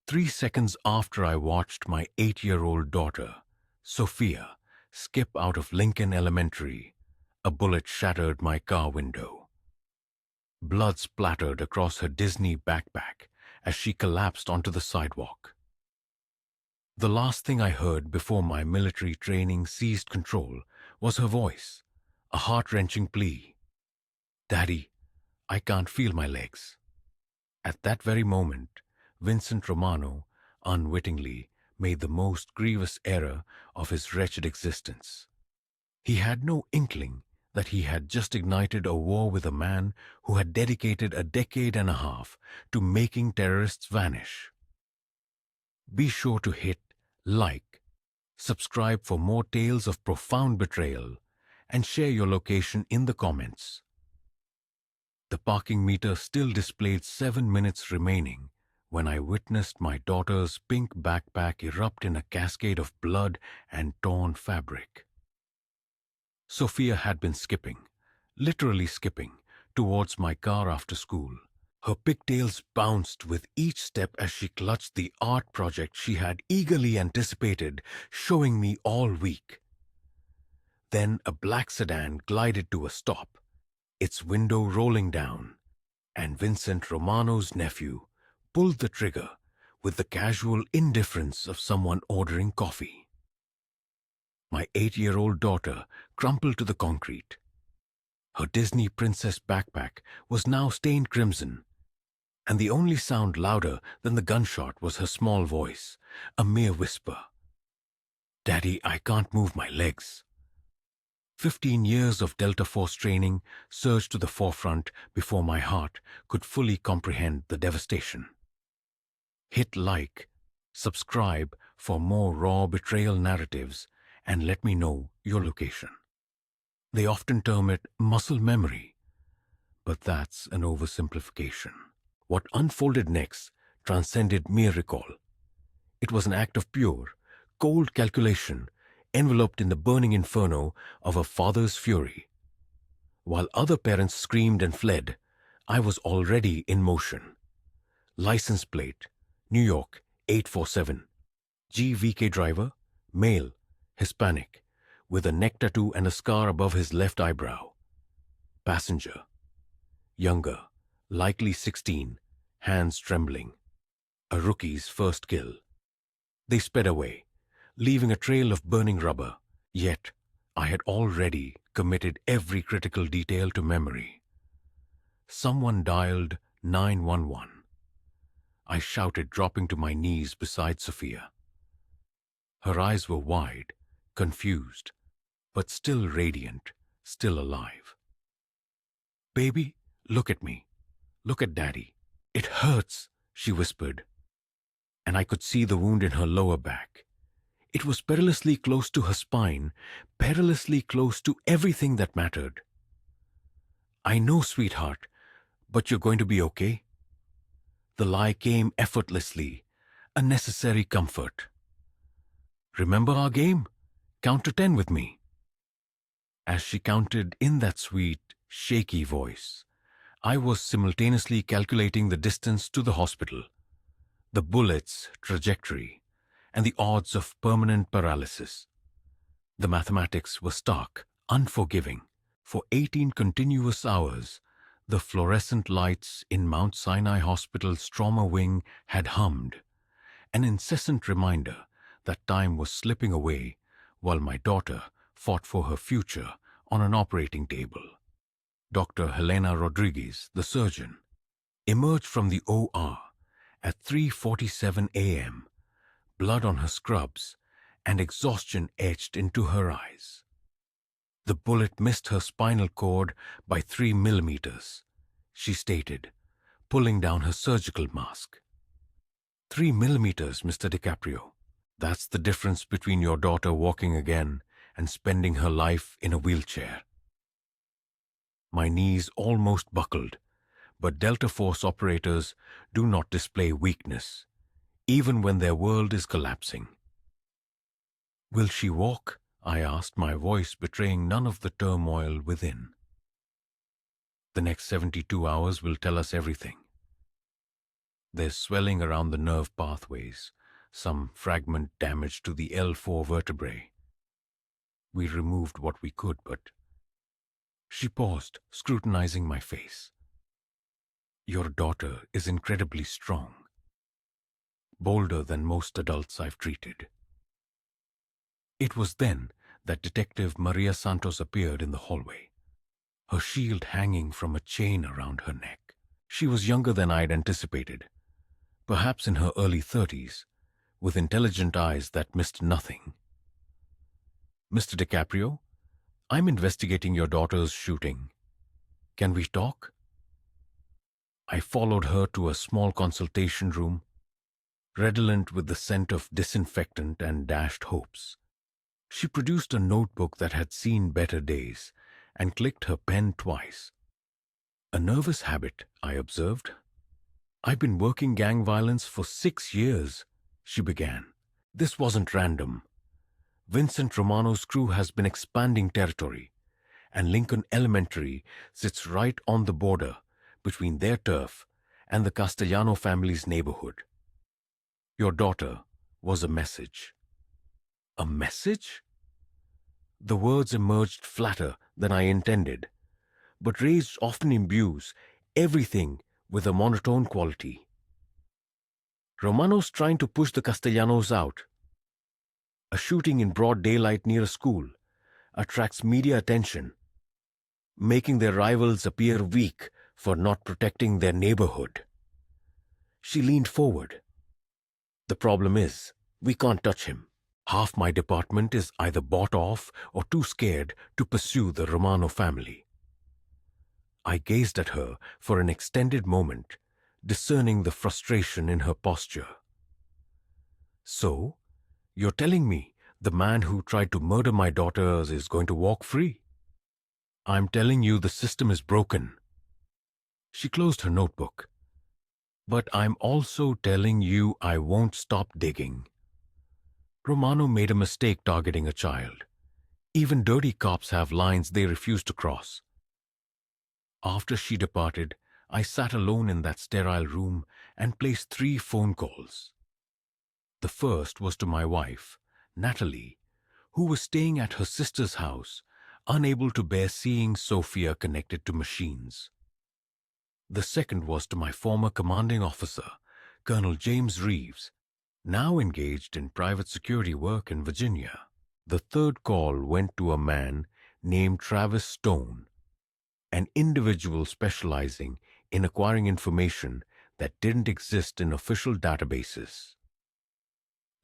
3 seconds after I watched my 8-year-old daughter, Sophia, skip out of Lincoln Elementary, a bullet shattered my car window. Blood splattered across her Disney backpack as she collapsed onto the sidewalk. The last thing I heard before my military training seized control was her voice, a heart-wrenching plea. "Daddy, I can't feel my legs." At that very moment, Vincent Romano unwittingly made the most grievous error of his wretched existence. He had no inkling that he had just ignited a war with a man who had dedicated a decade and a half to making terrorists vanish. Be sure to hit like, subscribe for more tales of profound betrayal, and share your location in the comments. The parking meter still displayed 7 minutes remaining when I witnessed my daughter's pink backpack erupt in a cascade of blood and torn fabric. Sophia had been skipping, literally skipping, towards my car after school. Her pigtails bounced with each step as she clutched the art project she had eagerly anticipated showing me all week. Then a black sedan glided to a stop, its window rolling down, and Vincent Romano's nephew pulled the trigger with the casual indifference of someone ordering coffee. My 8-year-old daughter crumpled to the concrete. Her Disney princess backpack was now stained crimson, and the only sound louder than the gunshot was her small voice, a mere whisper. "Daddy, I can't move my legs." 15 years of Delta Force training surged to the forefront before my heart could fully comprehend the devastation. Hit like, subscribe for more raw betrayal narratives, and let me know your location. They often term it muscle memory, but that's an oversimplification. What unfolded next transcended mere recall. It was an act of pure, cold calculation enveloped in the burning inferno of a father's fury. While other parents screamed and fled, I was already in motion. License plate, New York 847. GVK driver, male, Hispanic, with a neck tattoo and a scar above his left eyebrow. Passenger, younger, likely 16, hands trembling. A rookie's first kill. They sped away, leaving a trail of burning rubber, yet I had already committed every critical detail to memory. Someone dialed 911. I shouted, dropping to my knees beside Sophia. Her eyes were wide, confused, but still radiant, still alive. "Baby, look at me. Look at Daddy. It hurts," she whispered, and I could see the wound in her lower back. It was perilously close to her spine, perilously close to everything that mattered. "I know, sweetheart, but you're going to be okay." The lie came effortlessly, a necessary comfort. "Remember our game? Count to 10 with me." As she counted in that sweet, shaky voice, I was simultaneously calculating the distance to the hospital, the bullet's trajectory, and the odds of permanent paralysis. The mathematics were stark, unforgiving. For 18 continuous hours, the fluorescent lights in Mount Sinai Hospital's trauma wing had hummed, an incessant reminder that time was slipping away while my daughter fought for her future on an operating table. Dr. Helena Rodriguez, the surgeon, emerged from the OR at 3:47 a.m., blood on her scrubs and exhaustion etched into her eyes. "The bullet missed her spinal cord by 3 millimeters," she stated, pulling down her surgical mask. 3 millimeters, Mr. DiCaprio. That's the difference between your daughter walking again and spending her life in a wheelchair. My knees almost buckled, but Delta Force operators do not display weakness, even when their world is collapsing. "Will she walk?" I asked, my voice betraying none of the turmoil within. "The next 72 hours will tell us everything." There's swelling around the nerve pathways, some fragment damage to the L4 vertebrae. We removed what we could, but... She paused, scrutinizing my face. Your daughter is incredibly strong. Bolder than most adults I've treated. It was then that Detective Maria Santos appeared in the hallway, her shield hanging from a chain around her neck. She was younger than I'd anticipated, perhaps in her early 30s, with intelligent eyes that missed nothing. Mr. DiCaprio, I'm investigating your daughter's shooting. Can we talk? I followed her to a small consultation room, redolent with the scent of disinfectant and dashed hopes. She produced a notebook that had seen better days and clicked her pen twice. A nervous habit, I observed. I've been working gang violence for 6 years, she began. This wasn't random. Vincent Romano's crew has been expanding territory, and Lincoln Elementary sits right on the border between their turf and the Castellano family's neighborhood. Your daughter was a message. A message? The words emerged flatter than I intended, but rage often imbues everything with a monotone quality. Romano's trying to push the Castellanos out. A shooting in broad daylight near a school attracts media attention, making their rivals appear weak for not protecting their neighborhood. She leaned forward. The problem is, we can't touch him. Half my department is either bought off or too scared to pursue the Romano family. I gazed at her for an extended moment, discerning the frustration in her posture. So, you're telling me the man who tried to murder my daughters is going to walk free? I'm telling you the system is broken. She closed her notebook. But I'm also telling you I won't stop digging. Romano made a mistake targeting a child. Even dirty cops have lines they refuse to cross. After she departed, I sat alone in that sterile room and placed 3 phone calls. The first was to my wife, Natalie, who was staying at her sister's house, unable to bear seeing Sophia connected to machines. The second was to my former commanding officer, Colonel James Reeves, now engaged in private security work in Virginia. The third call went to a man named Travis Stone, an individual specializing in acquiring information that didn't exist in official databases.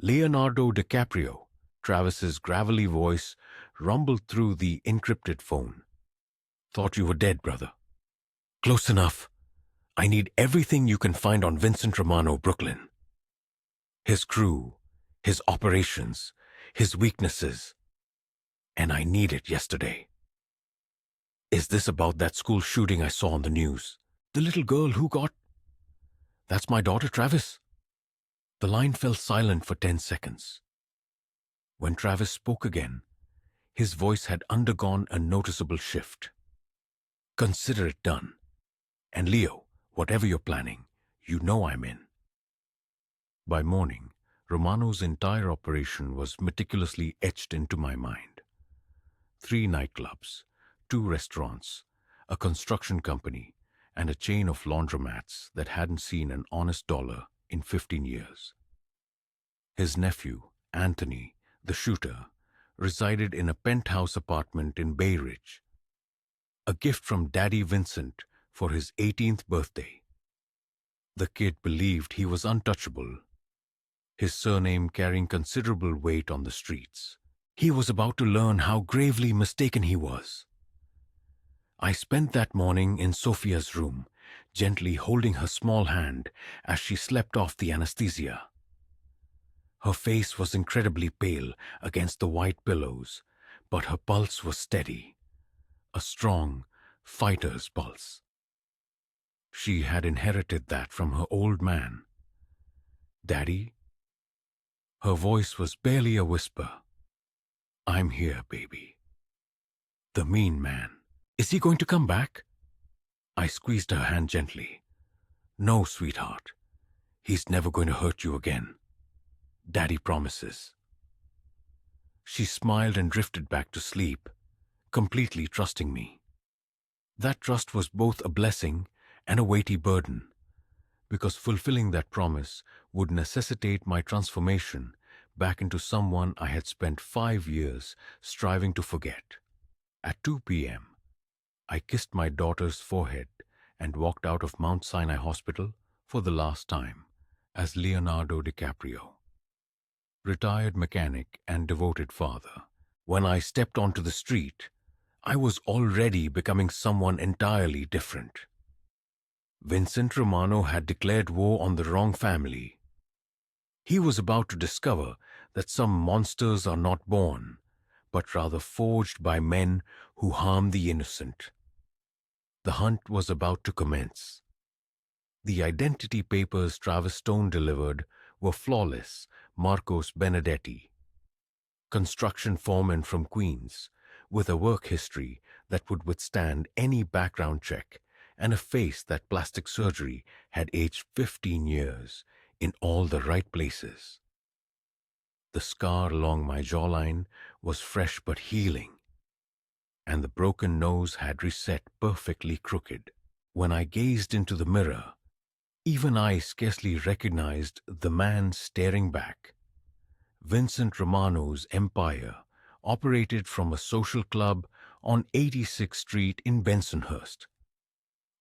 Leonardo DiCaprio, Travis's gravelly voice, rumbled through the encrypted phone. Thought you were dead, brother. Close enough. I need everything you can find on Vincent Romano, Brooklyn. His crew, his operations, his weaknesses. And I need it yesterday. Is this about that school shooting I saw on the news? The little girl who got... That's my daughter, Travis. The line fell silent for 10 seconds. When Travis spoke again, his voice had undergone a noticeable shift. Consider it done. And Leo, whatever you're planning, you know I'm in. By morning, Romano's entire operation was meticulously etched into my mind. 3 nightclubs, 2 restaurants, a construction company, and a chain of laundromats that hadn't seen an honest dollar in 15 years. His nephew, Anthony, the shooter, resided in a penthouse apartment in Bay Ridge, a gift from Daddy Vincent for his 18th birthday. The kid believed he was untouchable, his surname carrying considerable weight on the streets. He was about to learn how gravely mistaken he was. I spent that morning in Sophia's room, gently holding her small hand as she slept off the anesthesia. Her face was incredibly pale against the white pillows, but her pulse was steady, a strong fighter's pulse. She had inherited that from her old man. Daddy? Her voice was barely a whisper. I'm here, baby. The mean man. Is he going to come back? I squeezed her hand gently. No, sweetheart. He's never going to hurt you again. Daddy promises. She smiled and drifted back to sleep, completely trusting me. That trust was both a blessing and a weighty burden, because fulfilling that promise would necessitate my transformation back into someone I had spent 5 years striving to forget. At 2 p.m., I kissed my daughter's forehead and walked out of Mount Sinai Hospital for the last time as Leonardo DiCaprio, retired mechanic and devoted father. When I stepped onto the street, I was already becoming someone entirely different. Vincent Romano had declared war on the wrong family. He was about to discover that some monsters are not born, but rather forged by men who harm the innocent. The hunt was about to commence. The identity papers Travis Stone delivered were flawless Marcos Benedetti, construction foreman from Queens, with a work history that would withstand any background check and a face that plastic surgery had aged 15 years in all the right places. The scar along my jawline was fresh but healing, and the broken nose had reset perfectly crooked. When I gazed into the mirror, even I scarcely recognized the man staring back. Vincent Romano's empire operated from a social club on 86th Street in Bensonhurst,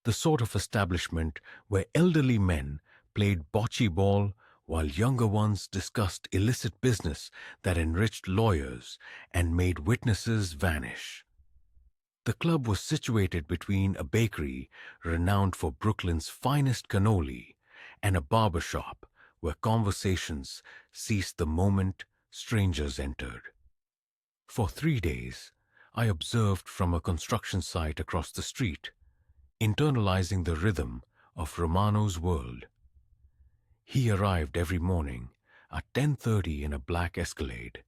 the sort of establishment where elderly men played bocce ball while younger ones discussed illicit business that enriched lawyers and made witnesses vanish. The club was situated between a bakery renowned for Brooklyn's finest cannoli and a barber shop where conversations ceased the moment strangers entered. For 3 days, I observed from a construction site across the street, internalizing the rhythm of Romano's world. He arrived every morning at 10:30 in a black Escalade,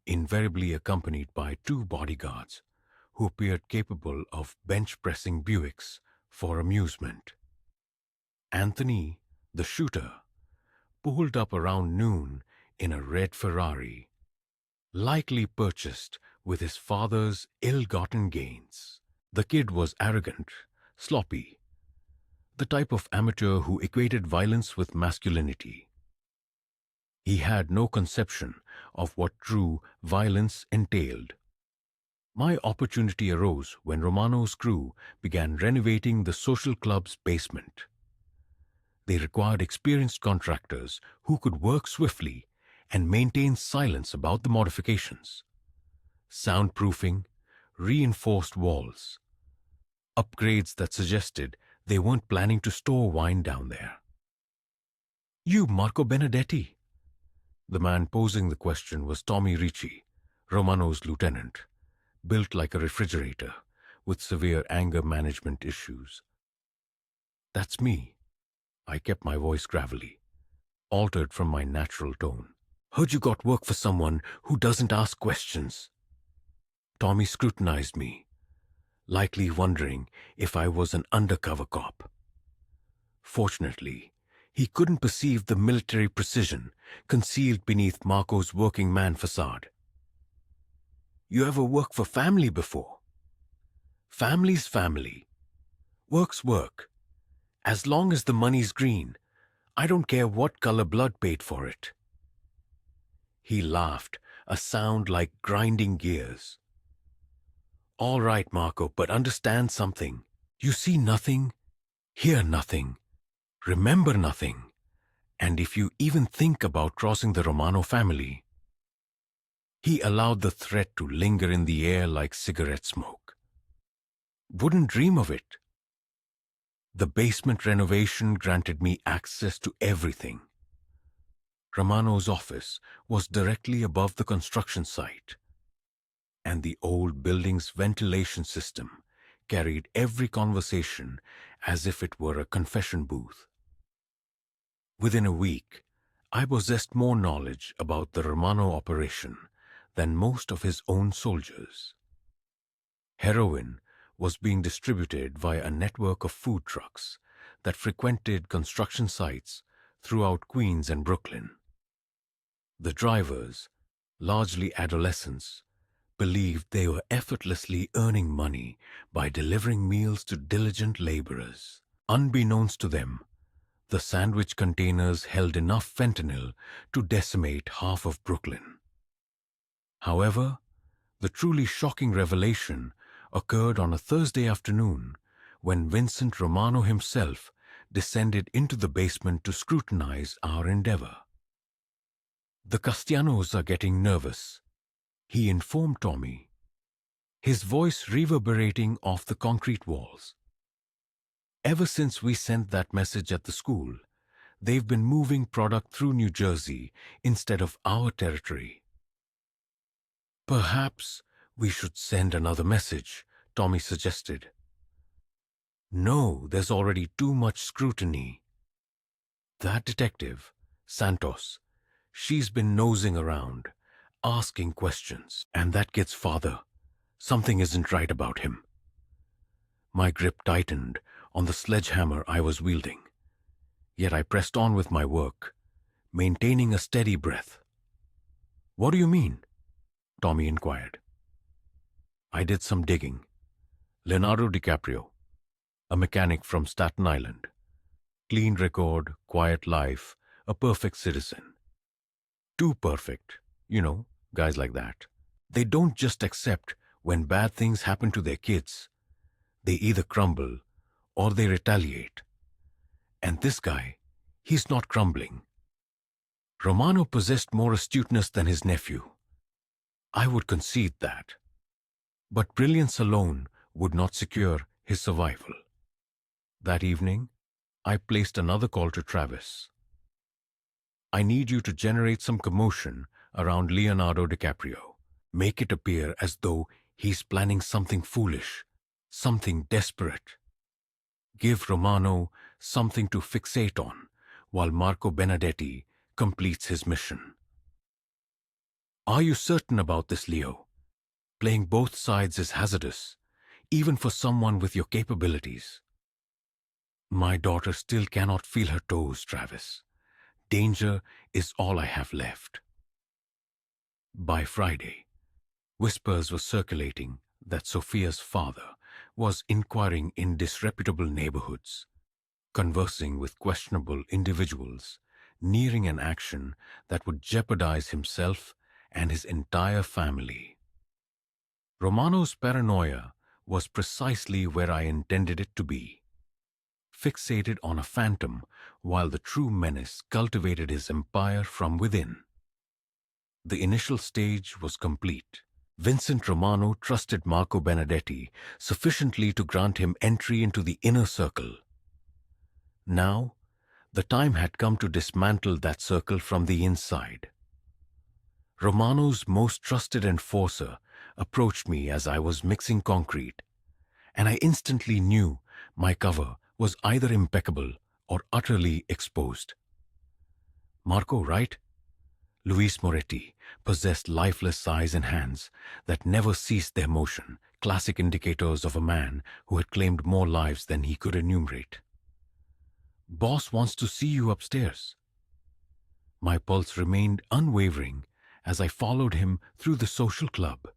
invariably accompanied by 2 bodyguards who appeared capable of bench-pressing Buicks for amusement. Anthony, the shooter, pulled up around noon in a red Ferrari, likely purchased with his father's ill-gotten gains. The kid was arrogant, sloppy, the type of amateur who equated violence with masculinity. He had no conception of what true violence entailed. My opportunity arose when Romano's crew began renovating the social club's basement. They required experienced contractors who could work swiftly and maintain silence about the modifications. Soundproofing, reinforced walls, upgrades that suggested they weren't planning to store wine down there. "You Marco Benedetti?" The man posing the question was Tommy Ricci, Romano's lieutenant, built like a refrigerator, with severe anger management issues. "That's me." I kept my voice gravelly, altered from my natural tone. "Heard you got work for someone who doesn't ask questions." Tommy scrutinized me, likely wondering if I was an undercover cop. Fortunately, he couldn't perceive the military precision concealed beneath Marco's working man facade. "You ever worked for family before?" "Family's family. Work's work. As long as the money's green, I don't care what color blood paid for it." He laughed, a sound like grinding gears. "All right, Marco, but understand something. You see nothing, hear nothing, remember nothing, and if you even think about crossing the Romano family..." He allowed the threat to linger in the air like cigarette smoke. "Wouldn't dream of it." The basement renovation granted me access to everything. Romano's office was directly above the construction site, and the old building's ventilation system carried every conversation as if it were a confession booth. Within a week, I possessed more knowledge about the Romano operation than most of his own soldiers. Heroin was being distributed via a network of food trucks that frequented construction sites throughout Queens and Brooklyn. The drivers, largely adolescents, believed they were effortlessly earning money by delivering meals to diligent laborers. Unbeknownst to them, the sandwich containers held enough fentanyl to decimate half of Brooklyn. However, the truly shocking revelation occurred on a Thursday afternoon when Vincent Romano himself descended into the basement to scrutinize our endeavor. "The Castellanos are getting nervous," he informed Tommy, his voice reverberating off the concrete walls. "Ever since we sent that message at the school, they've been moving product through New Jersey instead of our territory." "Perhaps we should send another message," Tommy suggested. "No, there's already too much scrutiny. That detective, Santos, she's been nosing around, asking questions. And that kid's father, something isn't right about him." My grip tightened on the sledgehammer I was wielding, yet I pressed on with my work, maintaining a steady breath. "What do you mean?" Tommy inquired. I did some digging. Leonardo DiCaprio, a mechanic from Staten Island. Clean record, quiet life, a perfect citizen. Too perfect, guys like that. They don't just accept when bad things happen to their kids. They either crumble or they retaliate. And this guy, he's not crumbling. Romano possessed more astuteness than his nephew. I would concede that. But brilliance alone would not secure his survival. That evening, I placed another call to Travis. "I need you to generate some commotion around Leonardo DiCaprio. Make it appear as though he's planning something foolish, something desperate. Give Romano something to fixate on while Marco Benedetti completes his mission." "Are you certain about this, Leo? Playing both sides is hazardous, even for someone with your capabilities." "My daughter still cannot feel her toes, Travis. Danger is all I have left." By Friday, whispers were circulating that Sophia's father was inquiring in disreputable neighborhoods, conversing with questionable individuals, nearing an action that would jeopardize himself and his entire family. Romano's paranoia was precisely where I intended it to be. Fixated on a phantom while the true menace cultivated his empire from within. The initial stage was complete. Vincent Romano trusted Marco Benedetti sufficiently to grant him entry into the inner circle. Now, the time had come to dismantle that circle from the inside. Romano's most trusted enforcer approached me as I was mixing concrete, and I instantly knew my cover was either impeccable or utterly exposed. Marco, right? Luis Moretti possessed lifeless eyes and hands that never ceased their motion, classic indicators of a man who had claimed more lives than he could enumerate. "Boss wants to see you upstairs." My pulse remained unwavering as I followed him through the social club.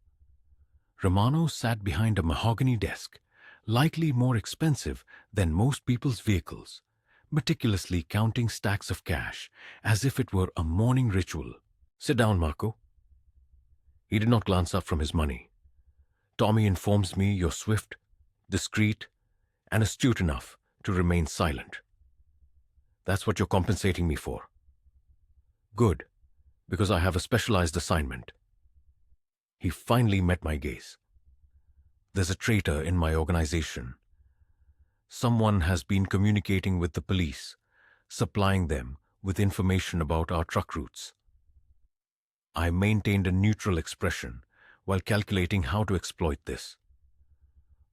Romano sat behind a mahogany desk, likely more expensive than most people's vehicles, meticulously counting stacks of cash as if it were a morning ritual. "Sit down, Marco." He did not glance up from his money. "Tommy informs me you're swift, discreet, and astute enough to remain silent. That's what you're compensating me for." "Good, because I have a specialized assignment." He finally met my gaze. "There's a traitor in my organization. Someone has been communicating with the police, supplying them with information about our truck routes." I maintained a neutral expression while calculating how to exploit this.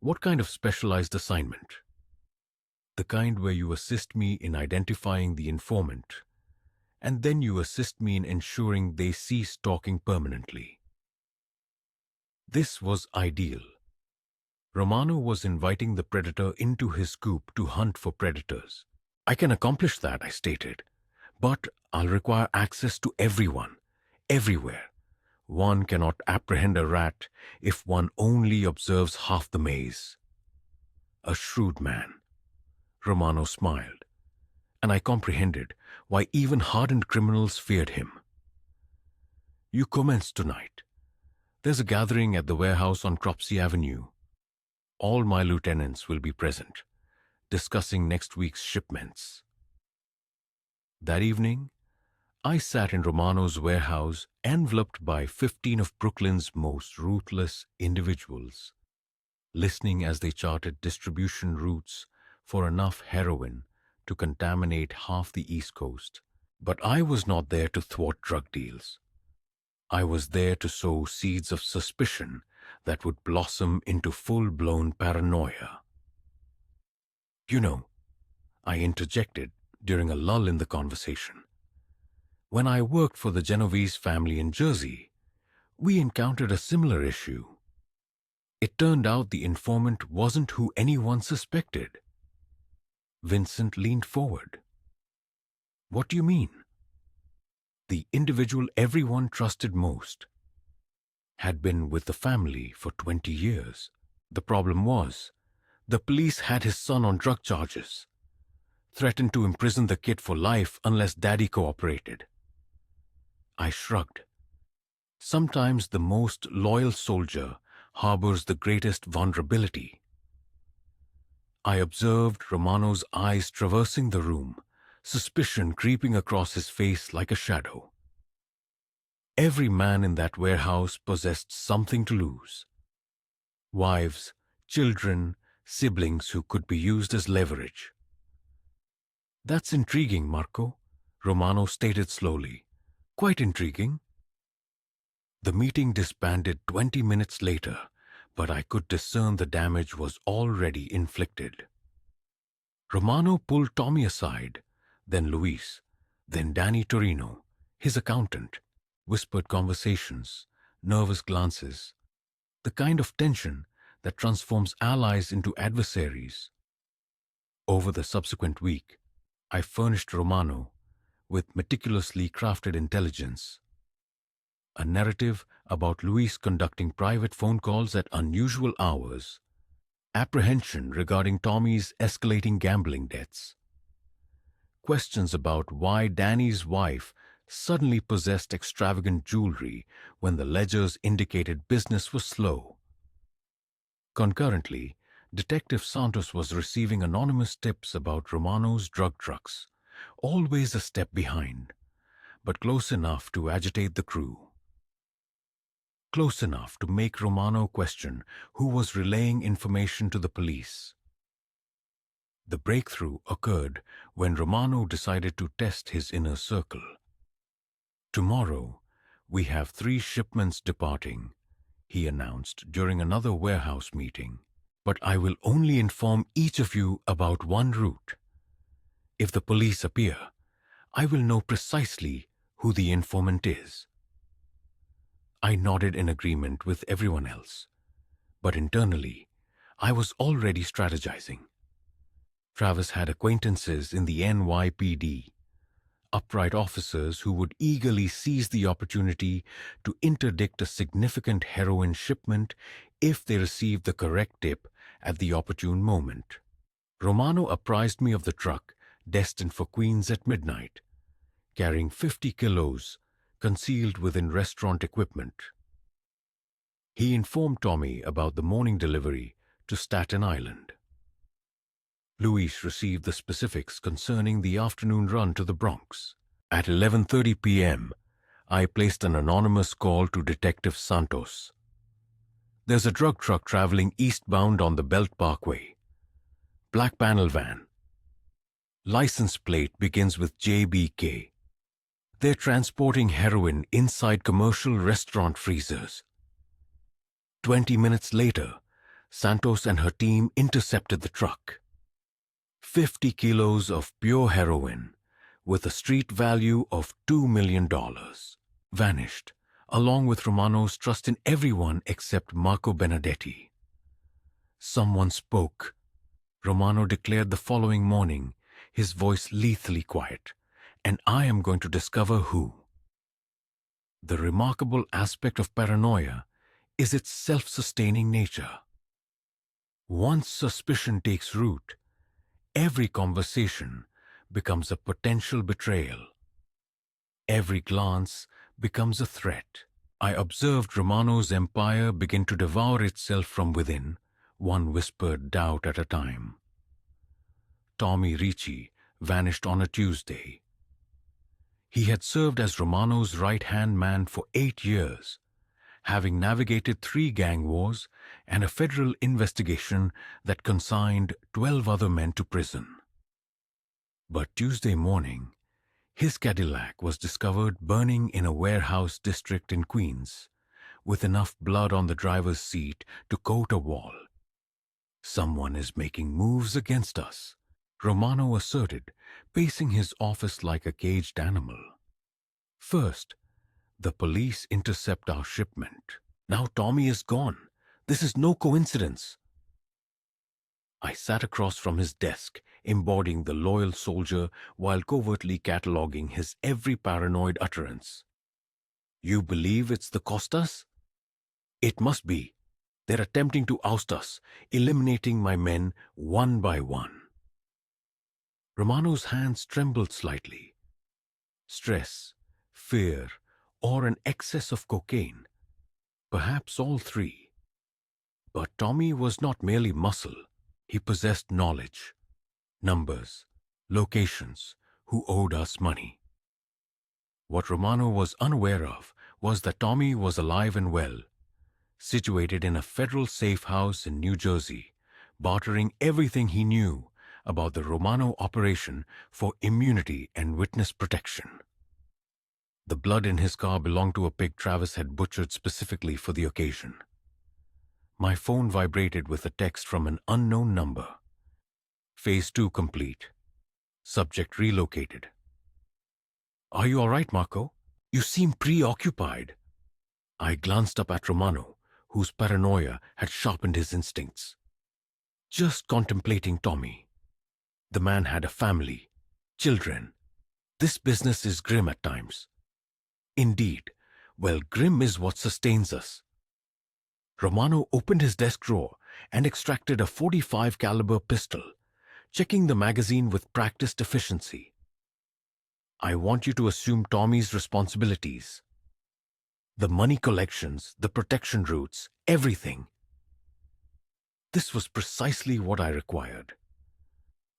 "What kind of specialized assignment?" "The kind where you assist me in identifying the informant, and then you assist me in ensuring they cease talking permanently." This was ideal. Romano was inviting the predator into his coop to hunt for predators. "I can accomplish that," I stated, But I'll require access to everyone, everywhere. One cannot apprehend a rat if one only observes half the maze. A shrewd man. Romano smiled, and I comprehended why even hardened criminals feared him. You commence tonight. There's a gathering at the warehouse on Cropsey Avenue. All my lieutenants will be present, discussing next week's shipments. That evening, I sat in Romano's warehouse, enveloped by 15 of Brooklyn's most ruthless individuals, listening as they charted distribution routes for enough heroin to contaminate half the East Coast. But I was not there to thwart drug deals. I was there to sow seeds of suspicion that would blossom into full-blown paranoia. You know, I interjected during a lull in the conversation. When I worked for the Genovese family in Jersey, we encountered a similar issue. It turned out the informant wasn't who anyone suspected. Vincent leaned forward. What do you mean? The individual everyone trusted most had been with the family for 20 years. The problem was, the police had his son on drug charges, threatened to imprison the kid for life unless Daddy cooperated. I shrugged. Sometimes the most loyal soldier harbors the greatest vulnerability. I observed Romano's eyes traversing the room, suspicion creeping across his face like a shadow. Every man in that warehouse possessed something to lose. Wives, children, siblings who could be used as leverage. That's intriguing, Marco, Romano stated slowly. Quite intriguing. The meeting disbanded 20 minutes later, but I could discern the damage was already inflicted. Romano pulled Tommy aside, then Luis, then Danny Torino, his accountant, whispered conversations, nervous glances, the kind of tension that transforms allies into adversaries. Over the subsequent week, I furnished Romano with meticulously crafted intelligence. A narrative about Luis conducting private phone calls at unusual hours, apprehension regarding Tommy's escalating gambling debts, questions about why Danny's wife suddenly possessed extravagant jewelry when the ledgers indicated business was slow. Concurrently, Detective Santos was receiving anonymous tips about Romano's drug trucks, always a step behind, but close enough to agitate the crew. Close enough to make Romano question who was relaying information to the police. The breakthrough occurred when Romano decided to test his inner circle. Tomorrow, we have 3 shipments departing, he announced during another warehouse meeting. But I will only inform each of you about one route. If the police appear, I will know precisely who the informant is. I nodded in agreement with everyone else, but internally, I was already strategizing. Travis had acquaintances in the NYPD, upright officers who would eagerly seize the opportunity to interdict a significant heroin shipment if they received the correct tip at the opportune moment. Romano apprised me of the truck destined for Queens at midnight, carrying 50 kilos concealed within restaurant equipment. He informed Tommy about the morning delivery to Staten Island. Luis received the specifics concerning the afternoon run to the Bronx. At 11:30 p.m., I placed an anonymous call to Detective Santos. There's a drug truck traveling eastbound on the Belt Parkway. Black panel van. License plate begins with JBK. They're transporting heroin inside commercial restaurant freezers. 20 minutes later, Santos and her team intercepted the truck. 50 kilos of pure heroin, with a street value of $2 million, vanished, along with Romano's trust in everyone except Marco Benedetti. Someone spoke. Romano declared the following morning, his voice lethally quiet, and I am going to discover who. The remarkable aspect of paranoia is its self-sustaining nature. Once suspicion takes root, every conversation becomes a potential betrayal. Every glance becomes a threat. I observed Romano's empire begin to devour itself from within, one whispered doubt at a time. Tommy Ricci vanished on a Tuesday. He had served as Romano's right-hand man for 8 years, having navigated 3 gang wars and a federal investigation that consigned 12 other men to prison. But Tuesday morning, his Cadillac was discovered burning in a warehouse district in Queens, with enough blood on the driver's seat to coat a wall. Someone is making moves against us, Romano asserted, pacing his office like a caged animal. First, the police intercept our shipment. Now Tommy is gone. This is no coincidence. I sat across from his desk, embodying the loyal soldier while covertly cataloging his every paranoid utterance. You believe it's the Costas? It must be. They're attempting to oust us, eliminating my men one by one. Romano's hands trembled slightly. Stress, fear, or an excess of cocaine. Perhaps all 3. But Tommy was not merely muscle. He possessed knowledge, numbers, locations, who owed us money. What Romano was unaware of was that Tommy was alive and well, situated in a federal safe house in New Jersey, bartering everything he knew about the Romano operation for immunity and witness protection. The blood in his car belonged to a pig Travis had butchered specifically for the occasion. My phone vibrated with a text from an unknown number. Phase 2 complete. Subject relocated. Are you all right, Marco? You seem preoccupied. I glanced up at Romano, whose paranoia had sharpened his instincts. Just contemplating Tommy. The man had a family, children. This business is grim at times. Indeed, well, grim is what sustains us. Romano opened his desk drawer and extracted a .45 caliber pistol, checking the magazine with practiced efficiency. I want you to assume Tommy's responsibilities. The money collections, the protection routes, everything. This was precisely what I required.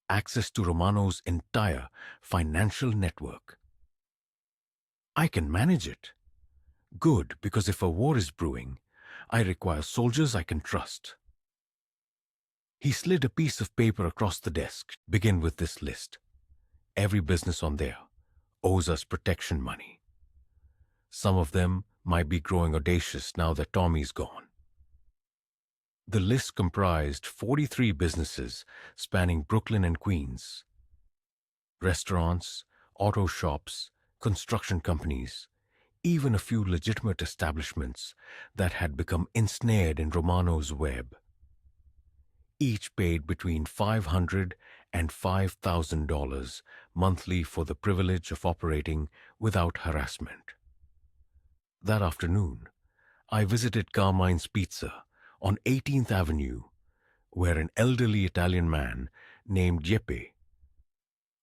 Access to Romano's entire financial network. I can manage it. Good, because if a war is brewing, I require soldiers I can trust. He slid a piece of paper across the desk. Begin with this list. Every business on there owes us protection money. Some of them might be growing audacious now that Tommy's gone. The list comprised 43 businesses spanning Brooklyn and Queens. Restaurants, auto shops, construction companies, even a few legitimate establishments that had become ensnared in Romano's web. Each paid between $500 and $5,000 monthly for the privilege of operating without harassment. That afternoon, I visited Carmine's Pizza on 18th Avenue, where an elderly Italian man named Jeppe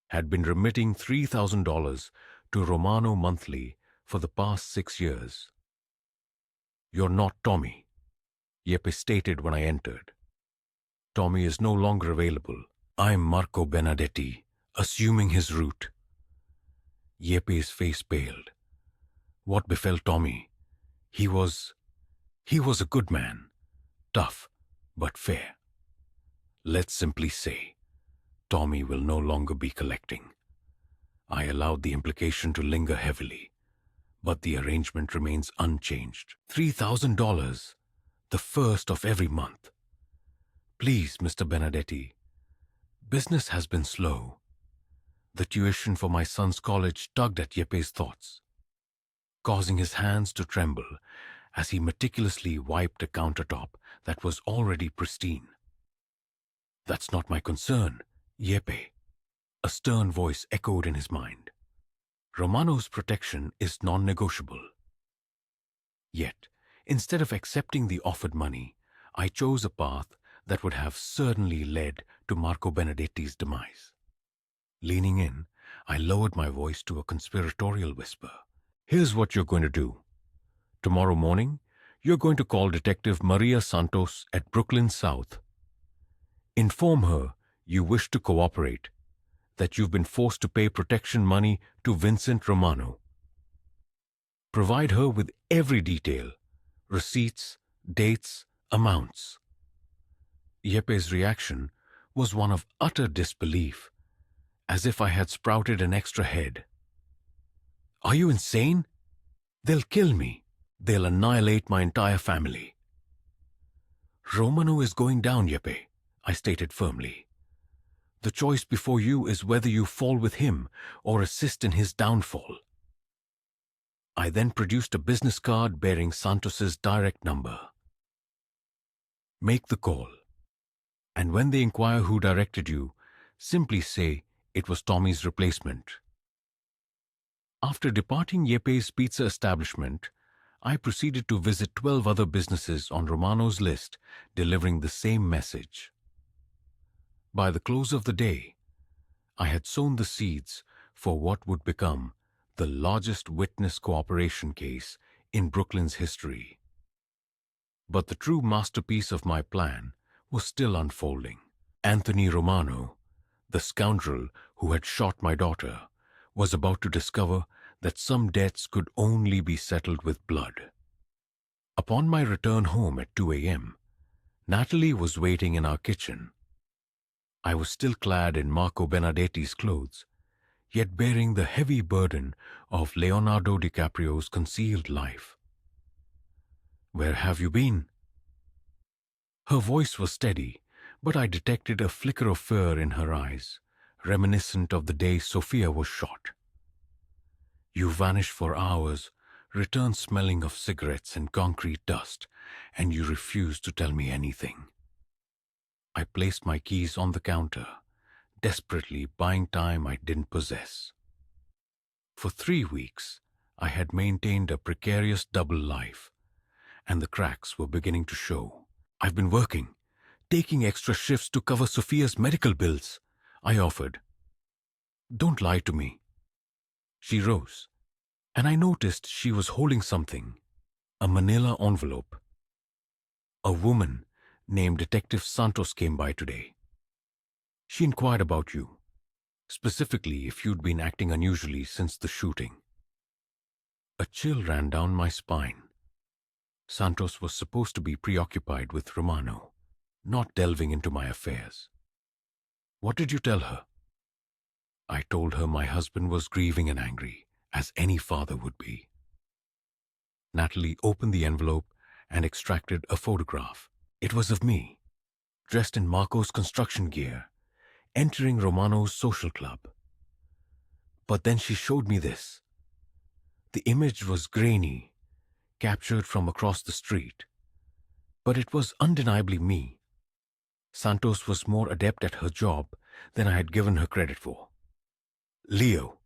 had been remitting $3,000 to Romano monthly for the past 6 years. You're not Tommy, Jeppe stated when I entered. Tommy is no longer available. I'm Marco Benedetti, assuming his route. Jeppe's face paled. What befell Tommy? He was a good man, tough but fair. Let's simply say, Tommy will no longer be collecting. I allowed the implication to linger heavily, but the arrangement remains unchanged. $3,000, the first of every month. Please, Mr. Benedetti, business has been slow. The tuition for my son's college tugged at Jeppe's thoughts, causing his hands to tremble as he meticulously wiped a countertop that was already pristine. That's not my concern, Jeppe, a stern voice echoed in his mind. Romano's protection is non-negotiable. Yet, instead of accepting the offered money, I chose a path that would have certainly led to Marco Benedetti's demise. Leaning in, I lowered my voice to a conspiratorial whisper. Here's what you're going to do. Tomorrow morning, you're going to call Detective Maria Santos at Brooklyn South. Inform her you wish to cooperate, that you've been forced to pay protection money to Vincent Romano. Provide her with every detail, receipts, dates, amounts. Yepes's reaction was one of utter disbelief, as if I had sprouted an extra head. Are you insane? They'll kill me. They'll annihilate my entire family. Romano is going down, Yepe, I stated firmly. The choice before you is whether you fall with him or assist in his downfall. I then produced a business card bearing Santos's direct number. Make the call. And when they inquire who directed you, simply say it was Tommy's replacement. After departing Yepes's pizza establishment, I proceeded to visit 12 other businesses on Romano's list, delivering the same message. By the close of the day, I had sown the seeds for what would become the largest witness cooperation case in Brooklyn's history. But the true masterpiece of my plan was still unfolding. Anthony Romano, the scoundrel who had shot my daughter, was about to discover that some debts could only be settled with blood. Upon my return home at 2 a.m., Natalie was waiting in our kitchen. I was still clad in Marco Benedetti's clothes, yet bearing the heavy burden of Leonardo DiCaprio's concealed life. Where have you been? Her voice was steady, but I detected a flicker of fear in her eyes, reminiscent of the day Sophia was shot. You vanished for hours, returned smelling of cigarettes and concrete dust, and you refused to tell me anything. I placed my keys on the counter, desperately buying time I didn't possess. For 3 weeks, I had maintained a precarious double life, and the cracks were beginning to show. I've been working, taking extra shifts to cover Sophia's medical bills, I offered. Don't lie to me. She rose, and I noticed she was holding something, a manila envelope. A woman named Detective Santos came by today. She inquired about you, specifically if you'd been acting unusually since the shooting. A chill ran down my spine. Santos was supposed to be preoccupied with Romano, not delving into my affairs. What did you tell her? I told her my husband was grieving and angry, as any father would be. Natalie opened the envelope and extracted a photograph. It was of me, dressed in Marco's construction gear, entering Romano's social club. But then she showed me this. The image was grainy, captured from across the street, but it was undeniably me. Santos was more adept at her job than I had given her credit for. Leo,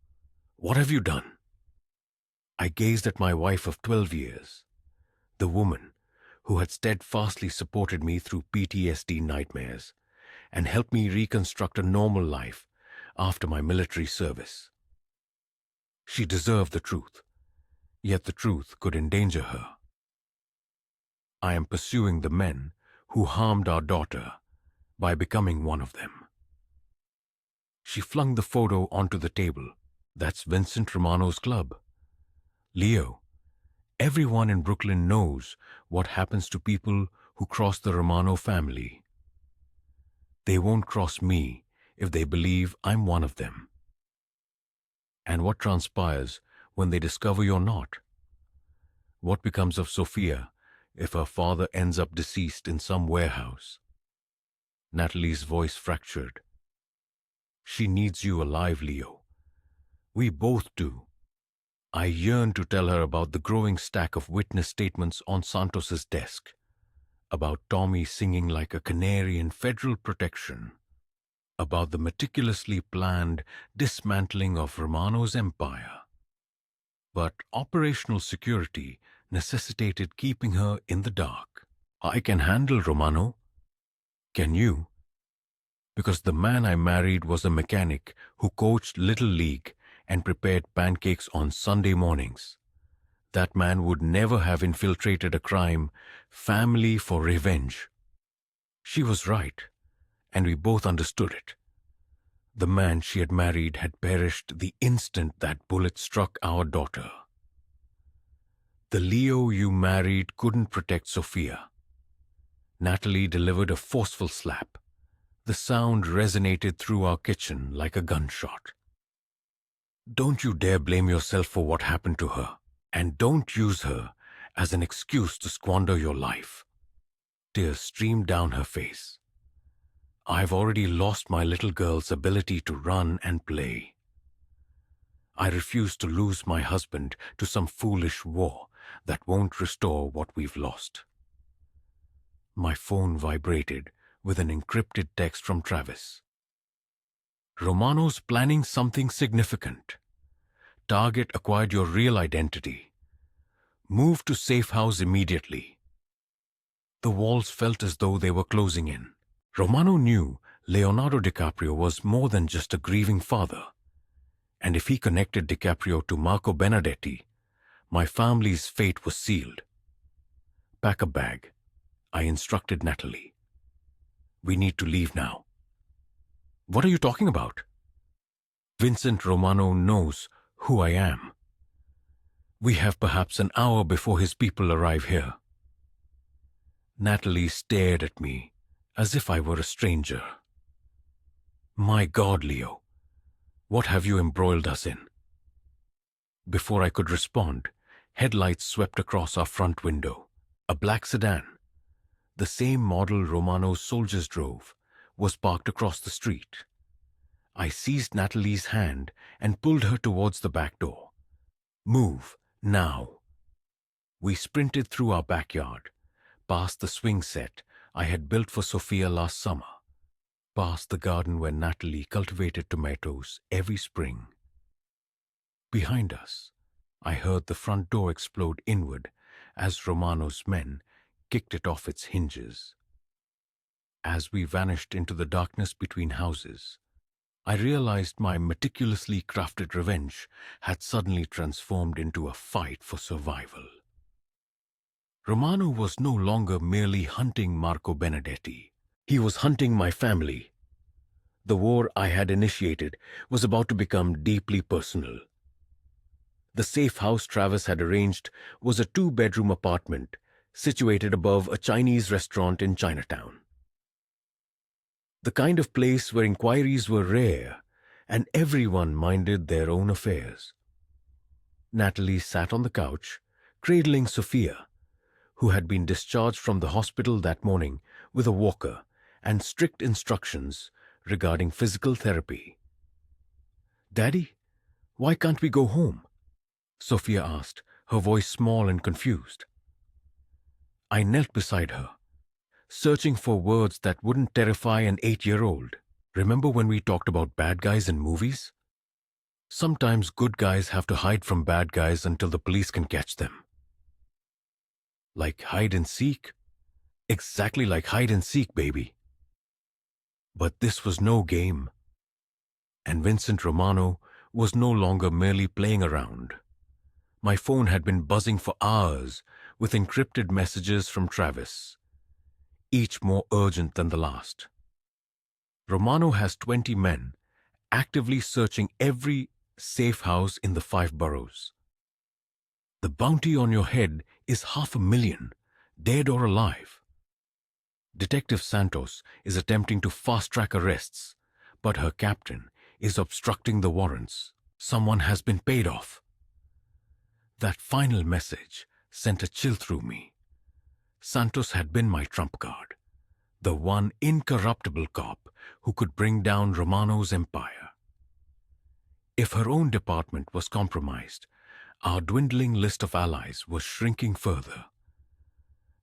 what have you done? I gazed at my wife of 12 years, the woman who had steadfastly supported me through PTSD nightmares and helped me reconstruct a normal life after my military service. She deserved the truth, yet the truth could endanger her. I am pursuing the men who harmed our daughter by becoming one of them. She flung the photo onto the table. That's Vincent Romano's club. Leo, everyone in Brooklyn knows what happens to people who cross the Romano family. They won't cross me if they believe I'm one of them. And what transpires when they discover you're not? What becomes of Sophia if her father ends up deceased in some warehouse? Natalie's voice fractured. She needs you alive, Leo. We both do. I yearn to tell her about the growing stack of witness statements on Santos's desk, about Tommy singing like a canary in federal protection, about the meticulously planned dismantling of Romano's empire. but operational security necessitated keeping her in the dark. I can handle Romano. Can you? Because the man I married was a mechanic who coached Little League and prepared pancakes on Sunday mornings. That man would never have infiltrated a crime family for revenge. She was right, and we both understood it. The man she had married had perished the instant that bullet struck our daughter. The Leo you married couldn't protect Sophia. Natalie delivered a forceful slap. The sound resonated through our kitchen like a gunshot. Don't you dare blame yourself for what happened to her, and don't use her as an excuse to squander your life. Tears streamed down her face. I've already lost my little girl's ability to run and play. I refuse to lose my husband to some foolish war that won't restore what we've lost. My phone vibrated with an encrypted text from Travis. Romano's planning something significant. Target acquired your real identity. Move to safe house immediately. The walls felt as though they were closing in. Romano knew Leonardo DiCaprio was more than just a grieving father. And if he connected DiCaprio to Marco Benedetti, my family's fate was sealed. Pack a bag, I instructed Natalie. We need to leave now. What are you talking about? Vincent Romano knows who I am. We have perhaps an hour before his people arrive here. Natalie stared at me as if I were a stranger. My God, Leo, what have you embroiled us in? Before I could respond, headlights swept across our front window. A black sedan, the same model Romano's soldiers drove, was parked across the street. I seized Natalie's hand and pulled her towards the back door. Move, now. We sprinted through our backyard, past the swing set I had built for Sophia last summer, past the garden where Natalie cultivated tomatoes every spring. Behind us, I heard the front door explode inward as Romano's men kicked it off its hinges. As we vanished into the darkness between houses, I realized my meticulously crafted revenge had suddenly transformed into a fight for survival. Romano was no longer merely hunting Marco Benedetti. He was hunting my family. The war I had initiated was about to become deeply personal. The safe house Travis had arranged was a 2-bedroom apartment situated above a Chinese restaurant in Chinatown. The kind of place where inquiries were rare and everyone minded their own affairs. Natalie sat on the couch, cradling Sophia, who had been discharged from the hospital that morning with a walker and strict instructions regarding physical therapy. "Daddy, why can't we go home?" Sophia asked, her voice small and confused. I knelt beside her, searching for words that wouldn't terrify an 8-year-old. Remember when we talked about bad guys in movies? Sometimes good guys have to hide from bad guys until the police can catch them. Like hide and seek? Exactly like hide and seek, baby. But this was no game. And Vincent Romano was no longer merely playing around. My phone had been buzzing for hours with encrypted messages from Travis, each more urgent than the last. Romano has 20 men actively searching every safe house in the 5 boroughs. The bounty on your head is 500,000, dead or alive. Detective Santos is attempting to fast-track arrests, but her captain is obstructing the warrants. Someone has been paid off. That final message sent a chill through me. Santos had been my trump card, the one incorruptible cop who could bring down Romano's empire. If her own department was compromised, our dwindling list of allies was shrinking further.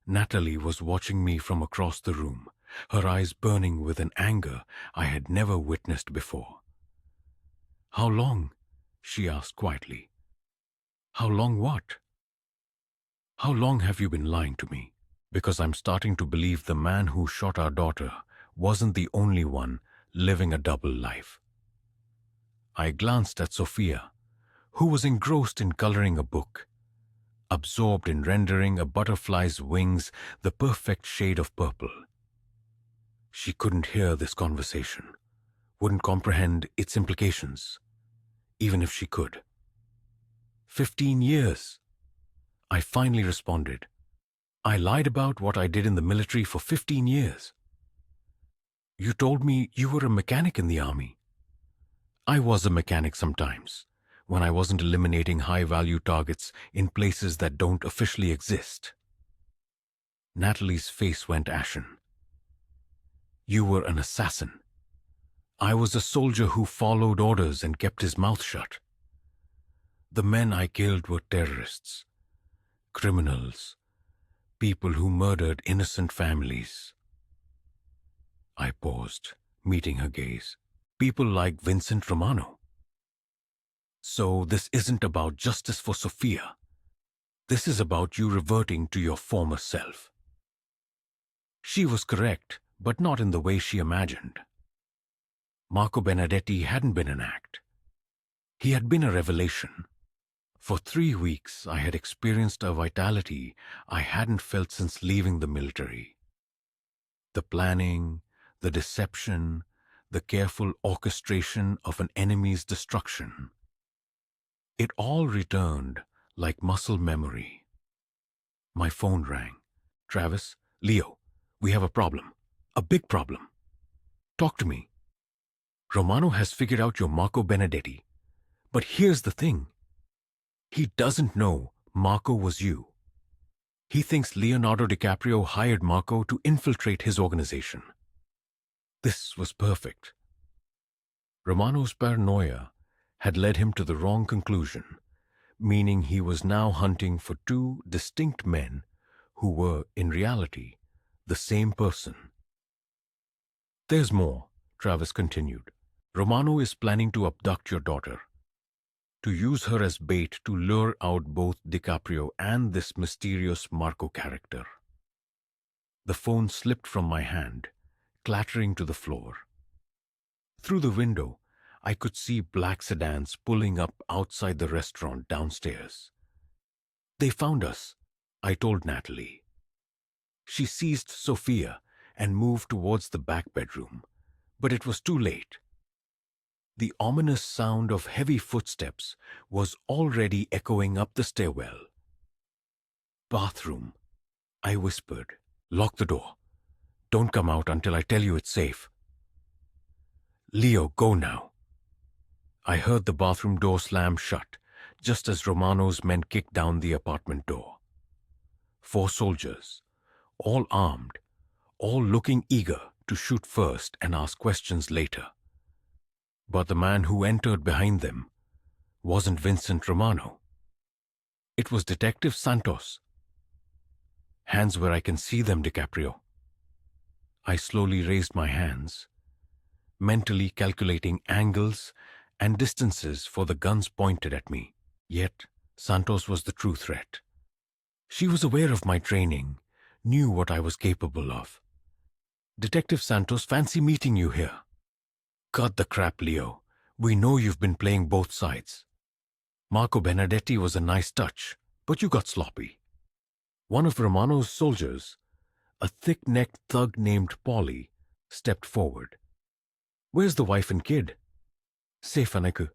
Natalie was watching me from across the room, her eyes burning with an anger I had never witnessed before. "How long?" she asked quietly. How long what? How long have you been lying to me? Because I'm starting to believe the man who shot our daughter wasn't the only one living a double life. I glanced at Sophia, who was engrossed in coloring a book, absorbed in rendering a butterfly's wings the perfect shade of purple. She couldn't hear this conversation, wouldn't comprehend its implications, even if she could. 15 years. I finally responded. I lied about what I did in the military for 15 years. You told me you were a mechanic in the army. I was a mechanic sometimes, when I wasn't eliminating high-value targets in places that don't officially exist. Natalie's face went ashen. You were an assassin. I was a soldier who followed orders and kept his mouth shut. The men I killed were terrorists, criminals, people who murdered innocent families. I paused, meeting her gaze. People like Vincent Romano. So this isn't about justice for Sophia. This is about you reverting to your former self. She was correct, but not in the way she imagined. Marco Benedetti hadn't been an act. He had been a revelation. For 3 weeks, I had experienced a vitality I hadn't felt since leaving the military. The planning, the deception, the careful orchestration of an enemy's destruction. It all returned like muscle memory. My phone rang. Travis, Leo, we have a problem. A big problem. Talk to me. Romano has figured out you're Marco Benedetti. But here's the thing. He doesn't know Marco was you. He thinks Leonardo DiCaprio hired Marco to infiltrate his organization. This was perfect. Romano's paranoia had led him to the wrong conclusion, meaning he was now hunting for 2 distinct men who were, in reality, the same person. There's more, Travis continued. Romano is planning to abduct your daughter, to use her as bait to lure out both DiCaprio and this mysterious Marco character. The phone slipped from my hand, clattering to the floor. Through the window, I could see black sedans pulling up outside the restaurant downstairs. They found us, I told Natalie. She seized Sophia and moved towards the back bedroom, but it was too late. The ominous sound of heavy footsteps was already echoing up the stairwell. Bathroom, I whispered. Lock the door. Don't come out until I tell you it's safe. Leo, go now. I heard the bathroom door slam shut, just as Romano's men kicked down the apartment door. 4 soldiers, all armed, all looking eager to shoot first and ask questions later. But the man who entered behind them wasn't Vincent Romano. It was Detective Santos. Hands where I can see them, DiCaprio. I slowly raised my hands, mentally calculating angles and distances for the guns pointed at me. Yet, Santos was the true threat. She was aware of my training, knew what I was capable of. Detective Santos, fancy meeting you here. Cut the crap, Leo. We know you've been playing both sides. Marco Benedetti was a nice touch, but you got sloppy. One of Romano's soldiers, a thick-necked thug named Paulie, stepped forward. Where's the wife and kid? Safe, Aneku,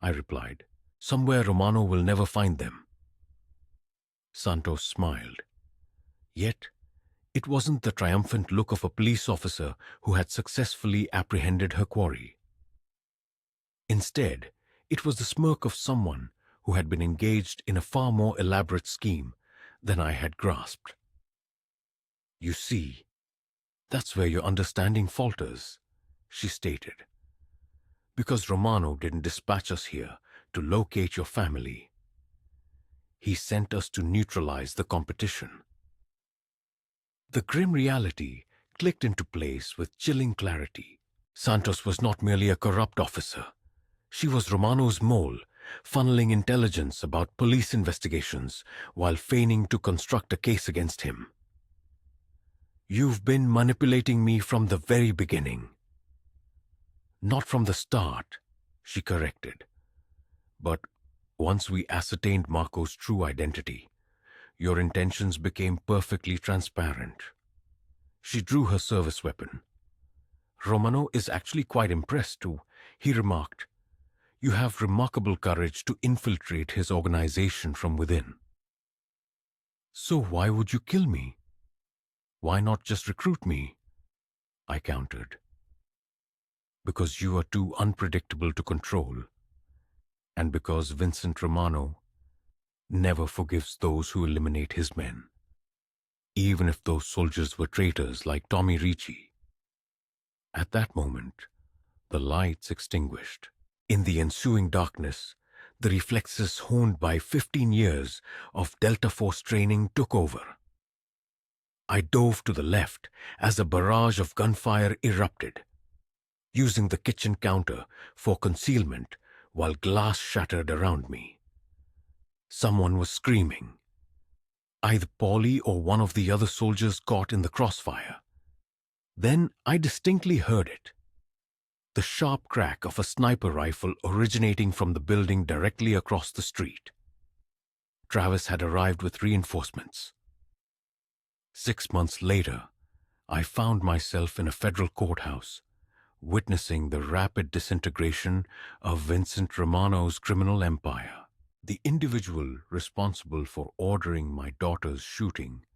I replied. Somewhere Romano will never find them. Santos smiled. Yet, it wasn't the triumphant look of a police officer who had successfully apprehended her quarry. Instead, it was the smirk of someone who had been engaged in a far more elaborate scheme than I had grasped. You see, that's where your understanding falters, she stated. Because Romano didn't dispatch us here to locate your family. He sent us to neutralize the competition. The grim reality clicked into place with chilling clarity. Santos was not merely a corrupt officer. She was Romano's mole, funneling intelligence about police investigations while feigning to construct a case against him. You've been manipulating me from the very beginning. Not from the start, she corrected. But once we ascertained Marco's true identity, your intentions became perfectly transparent. She drew her service weapon. Romano is actually quite impressed too, he remarked. You have remarkable courage to infiltrate his organization from within. So why would you kill me? Why not just recruit me? I countered. Because you are too unpredictable to control, and because Vincent Romano never forgives those who eliminate his men, even if those soldiers were traitors like Tommy Ricci. At that moment, the lights extinguished. In the ensuing darkness, the reflexes honed by 15 years of Delta Force training took over. I dove to the left as a barrage of gunfire erupted, using the kitchen counter for concealment while glass shattered around me. Someone was screaming. Either Polly or one of the other soldiers caught in the crossfire. Then I distinctly heard it. The sharp crack of a sniper rifle originating from the building directly across the street. Travis had arrived with reinforcements. 6 months later, I found myself in a federal courthouse, witnessing the rapid disintegration of Vincent Romano's criminal empire. The individual responsible for ordering my daughter's shooting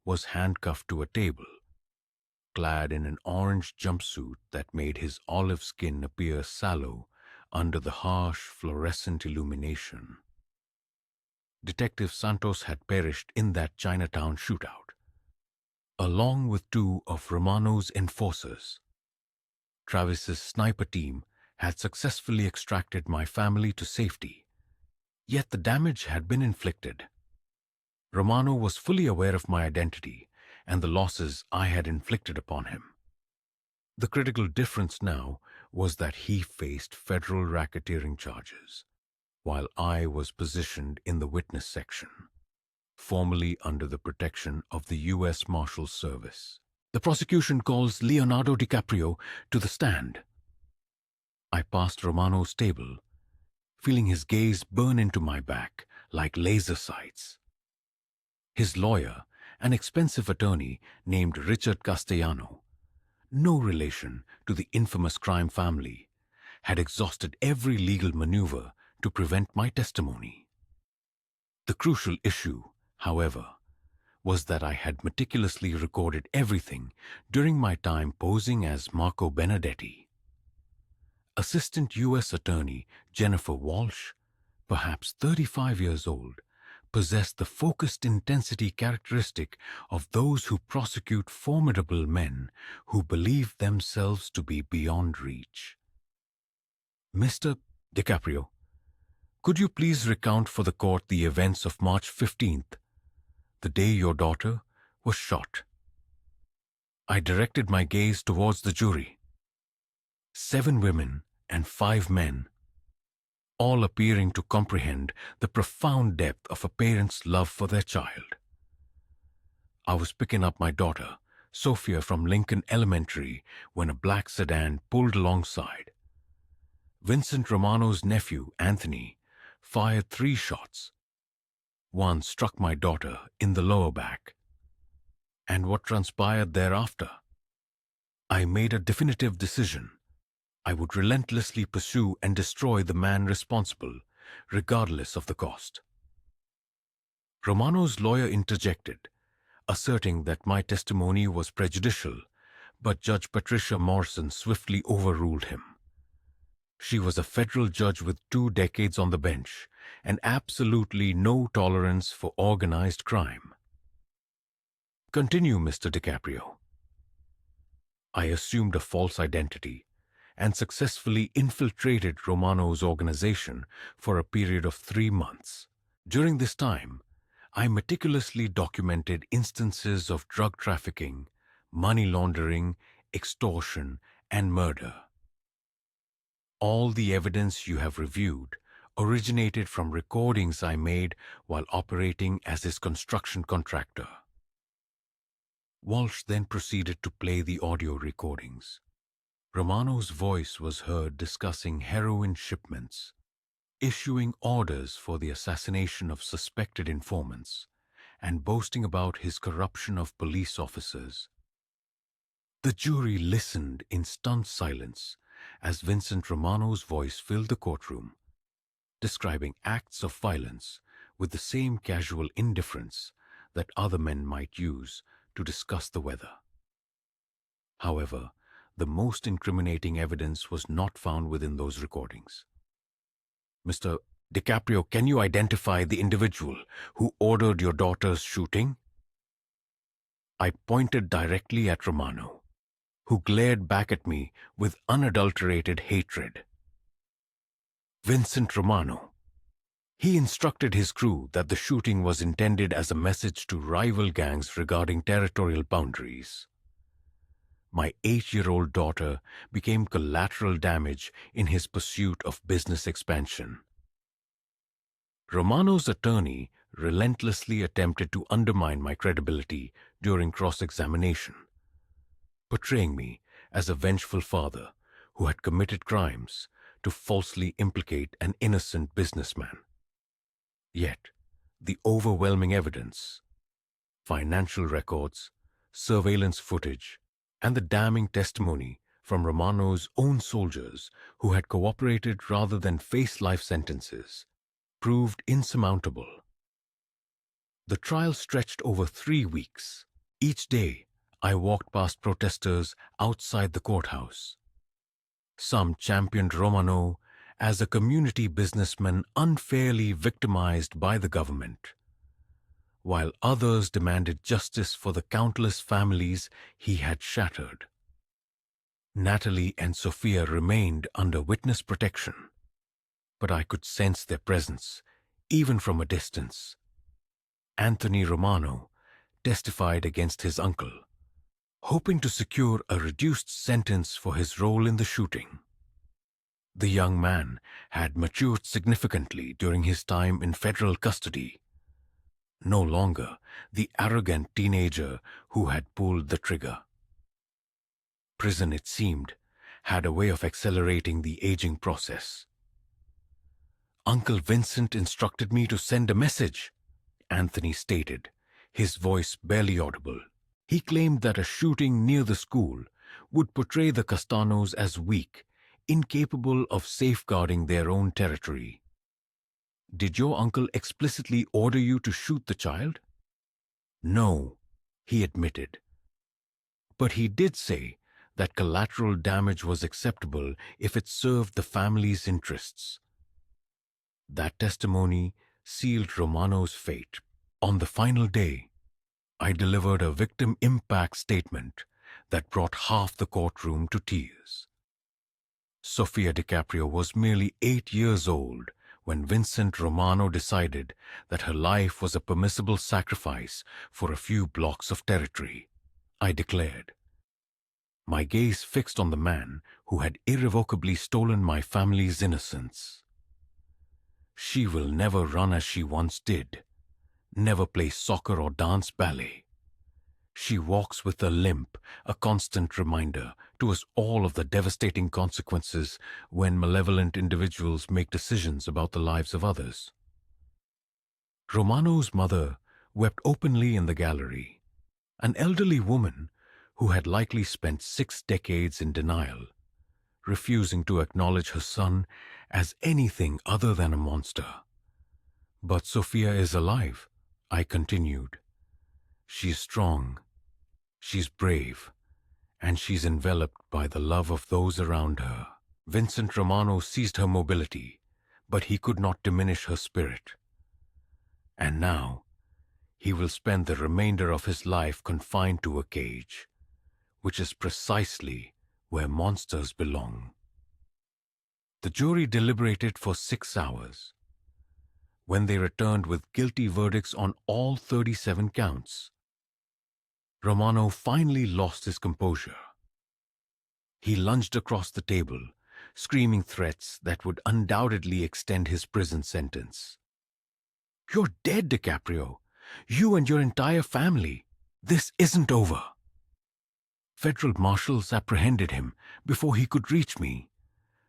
was handcuffed to a table, clad in an orange jumpsuit that made his olive skin appear sallow under the harsh fluorescent illumination. Detective Santos had perished in that Chinatown shootout, along with 2 of Romano's enforcers. Travis's sniper team had successfully extracted my family to safety, yet the damage had been inflicted. Romano was fully aware of my identity and the losses I had inflicted upon him. The critical difference now was that he faced federal racketeering charges, while I was positioned in the witness section, formally under the protection of the U.S. Marshals Service. The prosecution calls Leonardo DiCaprio to the stand. I passed Romano's table, feeling his gaze burn into my back like laser sights. His lawyer, an expensive attorney named Richard Castellano, no relation to the infamous crime family, had exhausted every legal maneuver to prevent my testimony. The crucial issue, however, was that I had meticulously recorded everything during my time posing as Marco Benedetti. Assistant U.S. Attorney Jennifer Walsh, perhaps 35 years old, possessed the focused intensity characteristic of those who prosecute formidable men who believe themselves to be beyond reach. Mr. DiCaprio, could you please recount for the court the events of March 15th, the day your daughter was shot? I directed my gaze towards the jury. 7 women and 5 men, all appearing to comprehend the profound depth of a parent's love for their child. I was picking up my daughter, Sophia, from Lincoln Elementary when a black sedan pulled alongside. Vincent Romano's nephew, Anthony, fired 3 shots. One struck my daughter in the lower back. And what transpired thereafter? I made a definitive decision. I would relentlessly pursue and destroy the man responsible, regardless of the cost. Romano's lawyer interjected, asserting that my testimony was prejudicial, but Judge Patricia Morrison swiftly overruled him. She was a federal judge with 2 decades on the bench and absolutely no tolerance for organized crime. Continue, Mr. DiCaprio. I assumed a false identity and successfully infiltrated Romano's organization for a period of 3 months. During this time, I meticulously documented instances of drug trafficking, money laundering, extortion, and murder. All the evidence you have reviewed originated from recordings I made while operating as his construction contractor. Walsh then proceeded to play the audio recordings. Romano's voice was heard discussing heroin shipments, issuing orders for the assassination of suspected informants, and boasting about his corruption of police officers. The jury listened in stunned silence as Vincent Romano's voice filled the courtroom, describing acts of violence with the same casual indifference that other men might use to discuss the weather. However, the most incriminating evidence was not found within those recordings. Mr. DiCaprio, can you identify the individual who ordered your daughter's shooting? I pointed directly at Romano, who glared back at me with unadulterated hatred. Vincent Romano. He instructed his crew that the shooting was intended as a message to rival gangs regarding territorial boundaries. My 8-year-old daughter became collateral damage in his pursuit of business expansion. Romano's attorney relentlessly attempted to undermine my credibility during cross-examination, portraying me as a vengeful father who had committed crimes to falsely implicate an innocent businessman. Yet, the overwhelming evidence, financial records, surveillance footage, and the damning testimony from Romano's own soldiers who had cooperated rather than face life sentences proved insurmountable. The trial stretched over 3 weeks. Each day, I walked past protesters outside the courthouse. Some championed Romano as a community businessman unfairly victimized by the government, while others demanded justice for the countless families he had shattered. Natalie and Sophia remained under witness protection, but I could sense their presence, even from a distance. Anthony Romano testified against his uncle, hoping to secure a reduced sentence for his role in the shooting. The young man had matured significantly during his time in federal custody, no longer the arrogant teenager who had pulled the trigger. Prison, it seemed, had a way of accelerating the aging process. Uncle Vincent instructed me to send a message, Anthony stated, his voice barely audible. He claimed that a shooting near the school would portray the Castanos as weak, incapable of safeguarding their own territory. Did your uncle explicitly order you to shoot the child? No, he admitted. But he did say that collateral damage was acceptable if it served the family's interests. That testimony sealed Romano's fate. On the final day, I delivered a victim impact statement that brought half the courtroom to tears. Sophia DiCaprio was merely 8 years old when Vincent Romano decided that her life was a permissible sacrifice for a few blocks of territory, I declared. My gaze fixed on the man who had irrevocably stolen my family's innocence. She will never run as she once did, never play soccer or dance ballet. She walks with a limp, a constant reminder to us all of the devastating consequences when malevolent individuals make decisions about the lives of others. Romano's mother wept openly in the gallery, an elderly woman who had likely spent 6 decades in denial, refusing to acknowledge her son as anything other than a monster. But Sophia is alive, I continued. She's strong, she's brave, and she's enveloped by the love of those around her. Vincent Romano seized her mobility, but he could not diminish her spirit. And now, he will spend the remainder of his life confined to a cage, which is precisely where monsters belong. The jury deliberated for 6 hours. When they returned with guilty verdicts on all 37 counts, Romano finally lost his composure. He lunged across the table, screaming threats that would undoubtedly extend his prison sentence. "You're dead, DiCaprio. You and your entire family. This isn't over." Federal marshals apprehended him before he could reach me,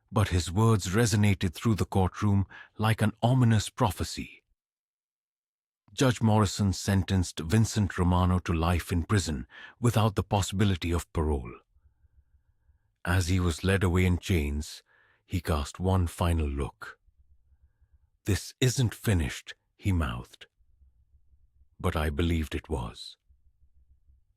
but his words resonated through the courtroom like an ominous prophecy. Judge Morrison sentenced Vincent Romano to life in prison without the possibility of parole. As he was led away in chains, he cast one final look. "This isn't finished," he mouthed. But I believed it was.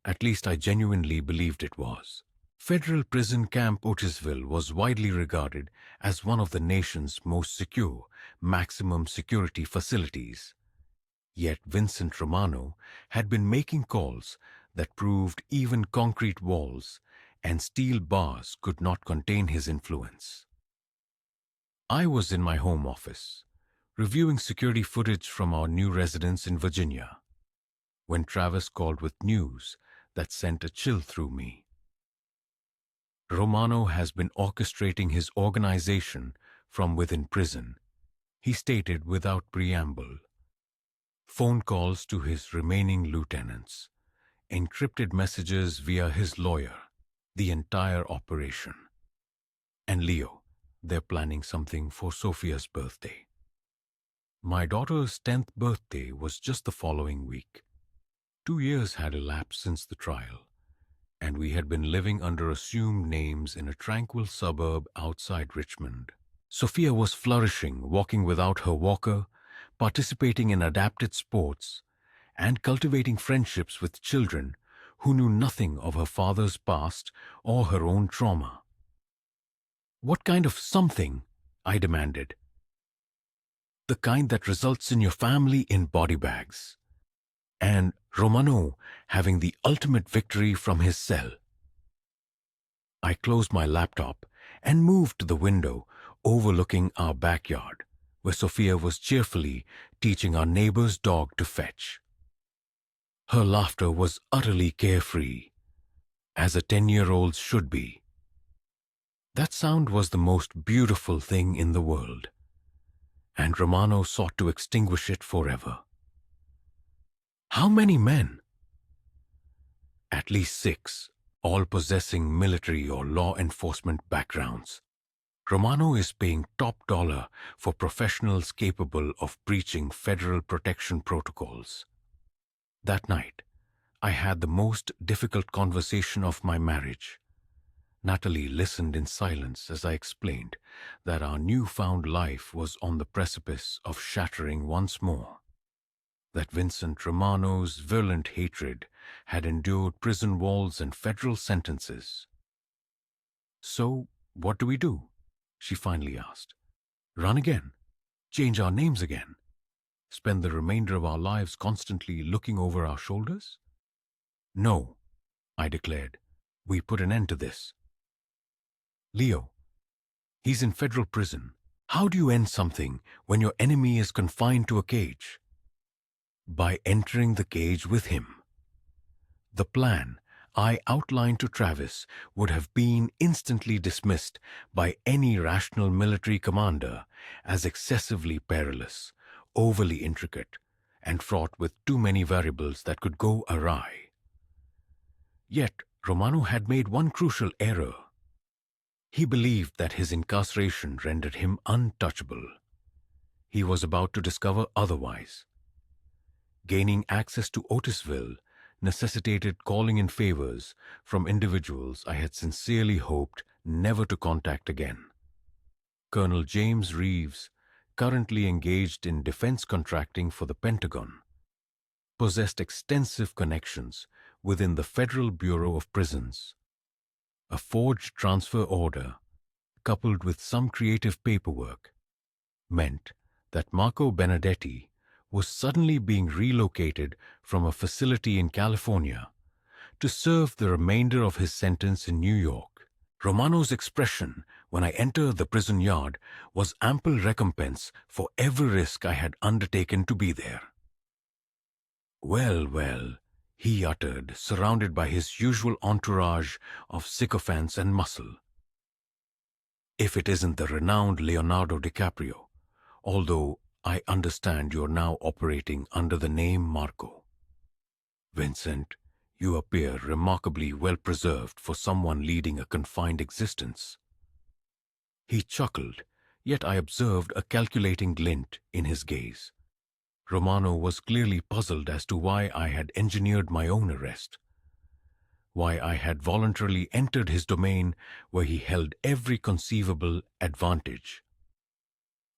At least I genuinely believed it was. Federal Prison Camp Otisville was widely regarded as one of the nation's most secure, maximum security facilities. Yet Vincent Romano had been making calls that proved even concrete walls and steel bars could not contain his influence. I was in my home office, reviewing security footage from our new residence in Virginia, when Travis called with news that sent a chill through me. "Romano has been orchestrating his organization from within prison," he stated without preamble. Phone calls to his remaining lieutenants, encrypted messages via his lawyer, the entire operation. "And Leo, they're planning something for Sophia's birthday." My daughter's 10th birthday was just the following week. 2 years had elapsed since the trial, and we had been living under assumed names in a tranquil suburb outside Richmond. Sophia was flourishing, walking without her walker, participating in adapted sports, and cultivating friendships with children who knew nothing of her father's past or her own trauma. "What kind of something?" I demanded. "The kind that results in your family in body bags, and Romano having the ultimate victory from his cell." I closed my laptop and moved to the window overlooking our backyard, where Sophia was cheerfully teaching our neighbor's dog to fetch. Her laughter was utterly carefree, as a 10-year-old's should be. That sound was the most beautiful thing in the world, and Romano sought to extinguish it forever. "How many men?" "At least 6, all possessing military or law enforcement backgrounds. Romano is paying top dollar for professionals capable of breaching federal protection protocols." That night, I had the most difficult conversation of my marriage. Natalie listened in silence as I explained that our newfound life was on the precipice of shattering once more. That Vincent Romano's virulent hatred had endured prison walls and federal sentences. "So, what do we do?" she finally asked. "Run again? Change our names again? Spend the remainder of our lives constantly looking over our shoulders?" "No," I declared. "We put an end to this." "Leo, he's in federal prison. How do you end something when your enemy is confined to a cage?" "By entering the cage with him." The plan I outlined to Travis would have been instantly dismissed by any rational military commander as excessively perilous, overly intricate, and fraught with too many variables that could go awry. Yet Romano had made one crucial error. He believed that his incarceration rendered him untouchable. He was about to discover otherwise. Gaining access to Otisville necessitated calling in favors from individuals I had sincerely hoped never to contact again. Colonel James Reeves, currently engaged in defense contracting for the Pentagon, possessed extensive connections within the Federal Bureau of Prisons. A forged transfer order, coupled with some creative paperwork, meant that Marco Benedetti was suddenly being relocated from a facility in California to serve the remainder of his sentence in New York. Romano's expression when I entered the prison yard was ample recompense for every risk I had undertaken to be there. "Well, well," he uttered, surrounded by his usual entourage of sycophants and muscle. if it isn't the renowned Leonardo DiCaprio, although I understand you're now operating under the name Marco. Vincent, you appear remarkably well preserved for someone leading a confined existence. He chuckled, yet I observed a calculating glint in his gaze. Romano was clearly puzzled as to why I had engineered my own arrest, why I had voluntarily entered his domain where he held every conceivable advantage.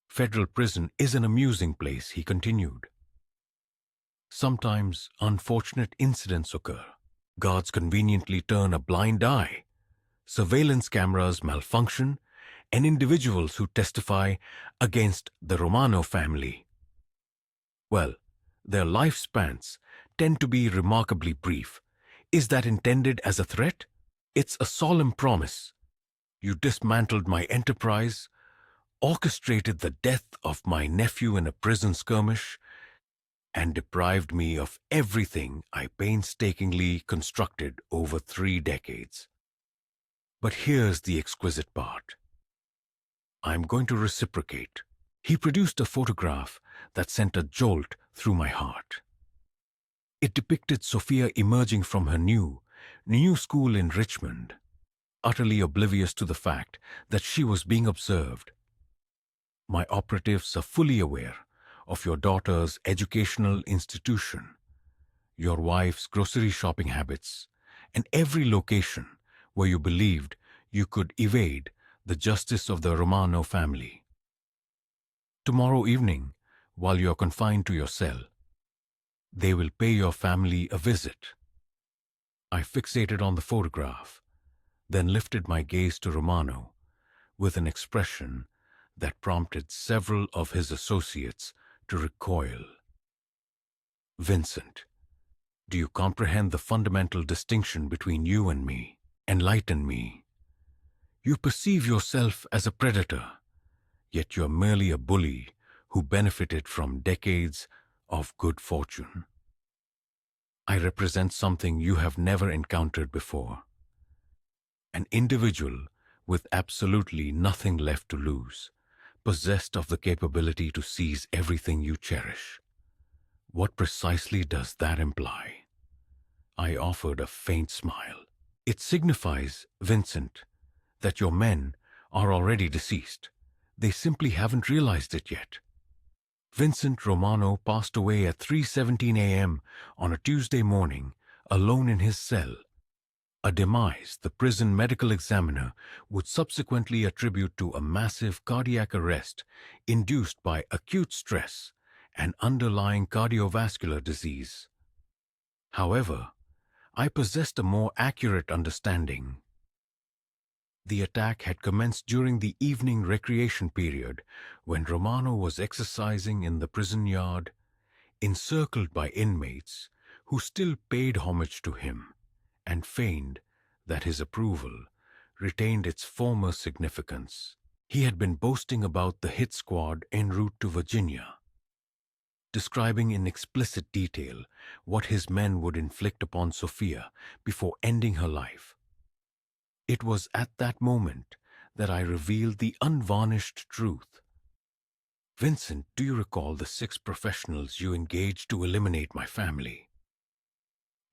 Federal prison is an amusing place, he continued. Sometimes unfortunate incidents occur. Guards conveniently turn a blind eye. Surveillance cameras malfunction, and individuals who testify against the Romano family. Well, their lifespans tend to be remarkably brief. Is that intended as a threat? It's a solemn promise. You dismantled my enterprise, orchestrated the death of my nephew in a prison skirmish, and deprived me of everything I painstakingly constructed over 3 decades. But here's the exquisite part. I'm going to reciprocate. He produced a photograph that sent a jolt through my heart. It depicted Sophia emerging from her new school in Richmond, utterly oblivious to the fact that she was being observed. My operatives are fully aware of your daughter's educational institution, your wife's grocery shopping habits, and every location where you believed you could evade the justice of the Romano family. Tomorrow evening, while you are confined to your cell, they will pay your family a visit. I fixated on the photograph, then lifted my gaze to Romano with an expression that prompted several of his associates to recoil. Vincent, do you comprehend the fundamental distinction between you and me? Enlighten me. You perceive yourself as a predator, yet you're merely a bully who benefited from decades of good fortune. I represent something you have never encountered before. An individual with absolutely nothing left to lose, possessed of the capability to seize everything you cherish. What precisely does that imply? I offered a faint smile. It signifies, Vincent, that your men are already deceased. They simply haven't realized it yet. Vincent Romano passed away at 3:17 a.m. on a Tuesday morning, alone in his cell. A demise the prison medical examiner would subsequently attribute to a massive cardiac arrest induced by acute stress and underlying cardiovascular disease. However, I possessed a more accurate understanding. The attack had commenced during the evening recreation period when Romano was exercising in the prison yard, encircled by inmates who still paid homage to him and feigned that his approval retained its former significance. He had been boasting about the hit squad en route to Virginia, describing in explicit detail what his men would inflict upon Sophia before ending her life. It was at that moment that I revealed the unvarnished truth. Vincent, do you recall the 6 professionals you engaged to eliminate my family?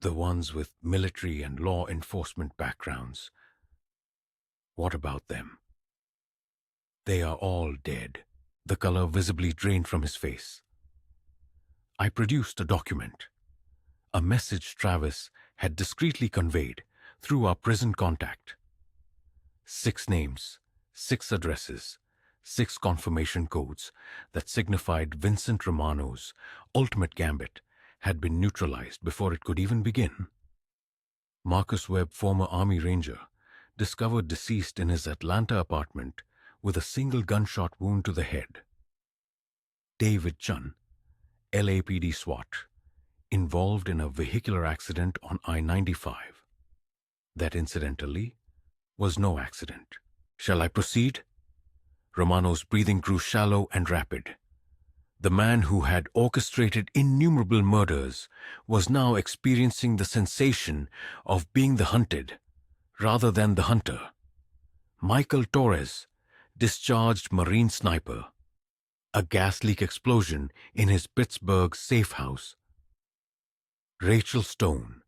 The ones with military and law enforcement backgrounds. What about them? They are all dead. The color visibly drained from his face. I produced a document, a message Travis had discreetly conveyed through our prison contact. 6 names, 6 addresses, 6 confirmation codes that signified Vincent Romano's ultimate gambit had been neutralized before it could even begin. Marcus Webb, former Army Ranger, discovered deceased in his Atlanta apartment with a single gunshot wound to the head. David Chun, LAPD SWAT, involved in a vehicular accident on I-95. That, incidentally, was no accident. Shall I proceed? Romano's breathing grew shallow and rapid. The man who had orchestrated innumerable murders was now experiencing the sensation of being the hunted, rather than the hunter. Michael Torres, discharged Marine sniper, a gas leak explosion in his Pittsburgh safe house. Rachel Stone,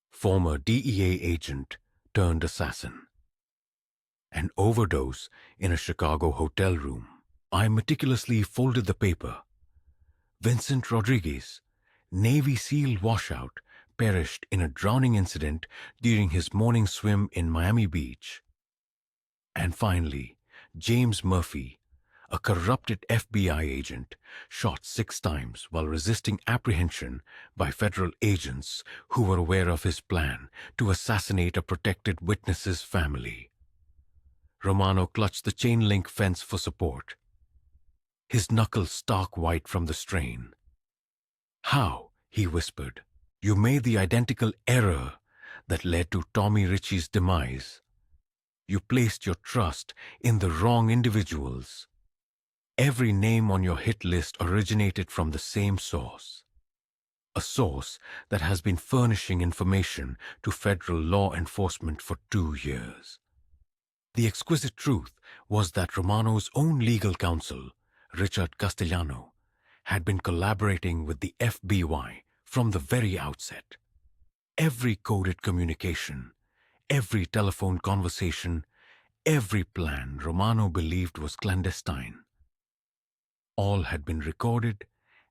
former DEA agent turned assassin. An overdose in a Chicago hotel room. I meticulously folded the paper. Vincent Rodriguez, Navy SEAL washout, perished in a drowning incident during his morning swim in Miami Beach. And finally, James Murphy, a corrupted FBI agent, shot 6 times while resisting apprehension by federal agents who were aware of his plan to assassinate a protected witness's family. Romano clutched the chain-link fence for support, his knuckles stark white from the strain. "How?" he whispered. "You made the identical error that led to Tommy Ritchie's demise. You placed your trust in the wrong individuals. Every name on your hit list originated from the same source. A source that has been furnishing information to federal law enforcement for 2 years. The exquisite truth was that Romano's own legal counsel, Richard Castellano, had been collaborating with the FBI from the very outset. Every coded communication, every telephone conversation, every plan Romano believed was clandestine. All had been recorded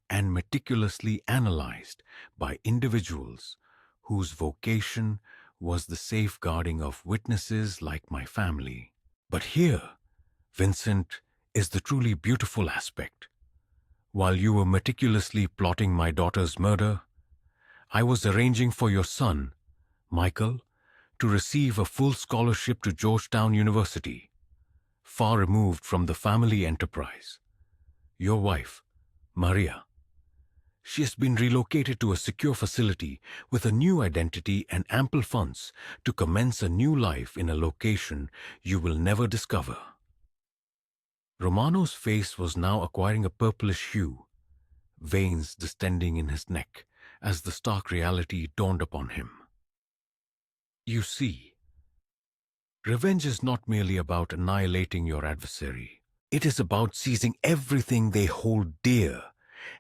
and meticulously analyzed by individuals whose vocation was the safeguarding of witnesses like my family. But here, Vincent, is the truly beautiful aspect. While you were meticulously plotting my daughter's murder, I was arranging for your son, Michael, to receive a full scholarship to Georgetown University, far removed from the family enterprise. Your wife, Maria, she has been relocated to a secure facility with a new identity and ample funds to commence a new life in a location you will never discover." Romano's face was now acquiring a purplish hue, veins distending in his neck as the stark reality dawned upon him. "You see, revenge is not merely about annihilating your adversary. It is about seizing everything they hold dear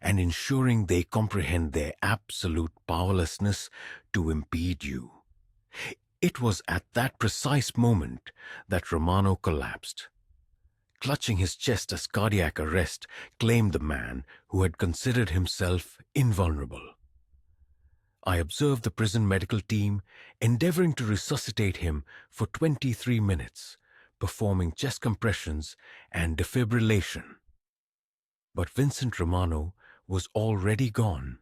and ensuring they comprehend their absolute powerlessness to impede you." It was at that precise moment that Romano collapsed. Clutching his chest as cardiac arrest claimed the man who had considered himself invulnerable. I observed the prison medical team endeavoring to resuscitate him for 23 minutes, performing chest compressions and defibrillation. But Vincent Romano was already gone.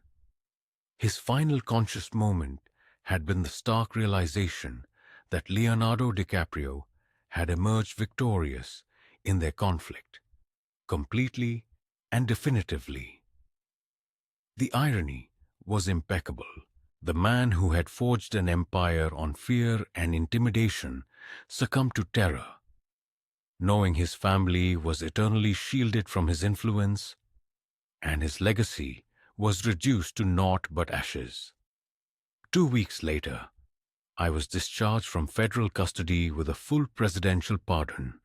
His final conscious moment had been the stark realization that Leonardo DiCaprio had emerged victorious in their conflict, completely and definitively. The irony was impeccable. The man who had forged an empire on fear and intimidation succumbed to terror, knowing his family was eternally shielded from his influence, and his legacy was reduced to naught but ashes. 2 weeks later, I was discharged from federal custody with a full presidential pardon.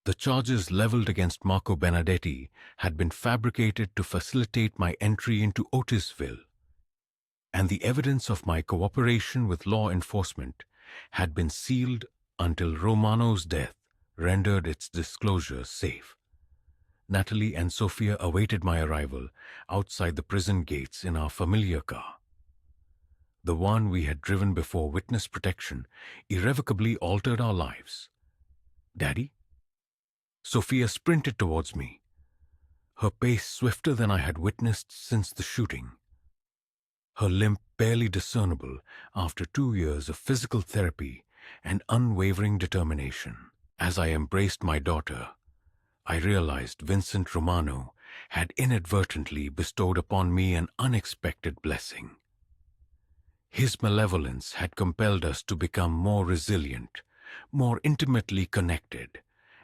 The charges leveled against Marco Benedetti had been fabricated to facilitate my entry into Otisville, and the evidence of my cooperation with law enforcement had been sealed until Romano's death rendered its disclosure safe. Natalie and Sophia awaited my arrival outside the prison gates in our familiar car. The one we had driven before witness protection irrevocably altered our lives. "Daddy?" Sophia sprinted towards me, her pace swifter than I had witnessed since the shooting. Her limp barely discernible after 2 years of physical therapy and unwavering determination. As I embraced my daughter, I realized Vincent Romano had inadvertently bestowed upon me an unexpected blessing. His malevolence had compelled us to become more resilient, more intimately connected,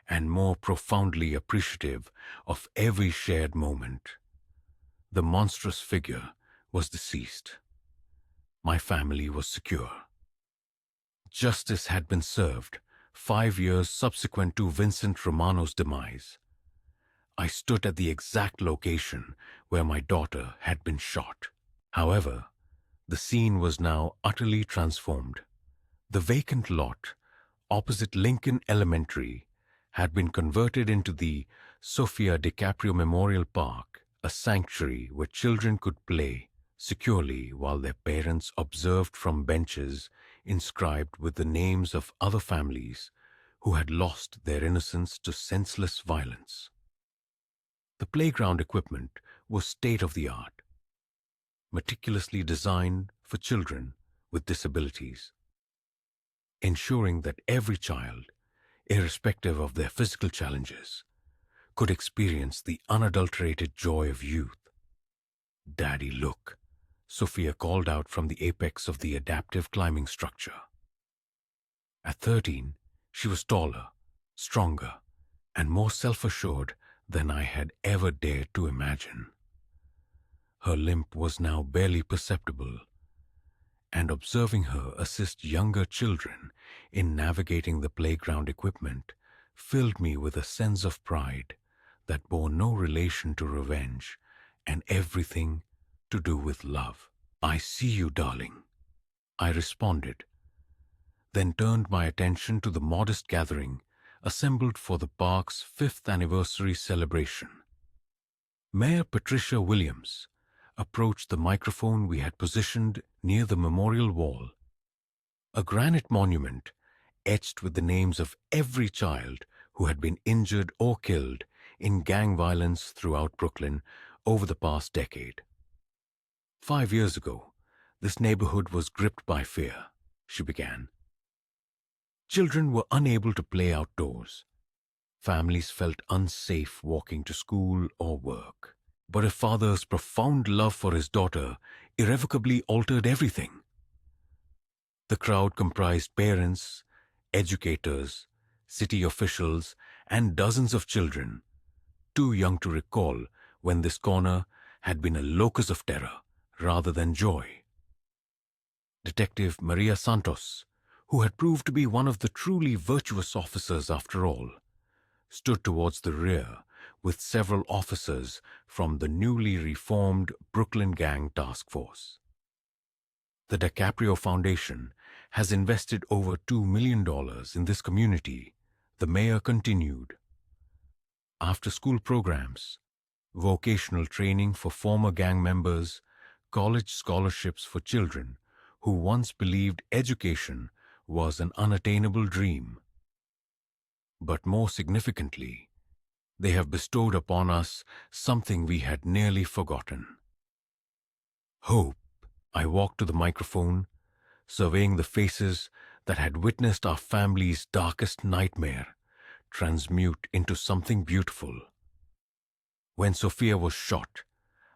and more profoundly appreciative of every shared moment. The monstrous figure was deceased. My family was secure. Justice had been served 5 years subsequent to Vincent Romano's demise, I stood at the exact location where my daughter had been shot. However, the scene was now utterly transformed. The vacant lot opposite Lincoln Elementary had been converted into the Sofia DiCaprio Memorial Park, a sanctuary where children could play securely while their parents observed from benches inscribed with the names of other families who had lost their innocence to senseless violence. The playground equipment was state-of-the-art, meticulously designed for children with disabilities, ensuring that every child, irrespective of their physical challenges, could experience the unadulterated joy of youth. "Daddy, look," Sophia called out from the apex of the adaptive climbing structure. At 13, she was taller, stronger, and more self-assured than I had ever dared to imagine. Her limp was now barely perceptible, and observing her assist younger children in navigating the playground equipment filled me with a sense of pride that bore no relation to revenge and everything to do with love. "I see you, darling," I responded, then turned my attention to the modest gathering assembled for the park's 5th anniversary celebration. Mayor Patricia Williams approached the microphone we had positioned near the memorial wall, a granite monument etched with the names of every child who had been injured or killed in gang violence throughout Brooklyn over the past decade. 5 years ago, this neighborhood was gripped by fear, she began. Children were unable to play outdoors. Families felt unsafe walking to school or work. But a father's profound love for his daughter irrevocably altered everything. The crowd comprised parents, educators, city officials, and dozens of children, too young to recall when this corner had been a locus of terror rather than joy. Detective Maria Santos, who had proved to be one of the truly virtuous officers after all, stood towards the rear with several officers from the newly reformed Brooklyn Gang Task Force. The DiCaprio Foundation has invested over $2 million in this community, the mayor continued. After-school programs, vocational training for former gang members, college scholarships for children who once believed education was an unattainable dream. But more significantly, they have bestowed upon us something we had nearly forgotten. Hope. I walked to the microphone, surveying the faces that had witnessed our family's darkest nightmare transmute into something beautiful. When Sophia was shot,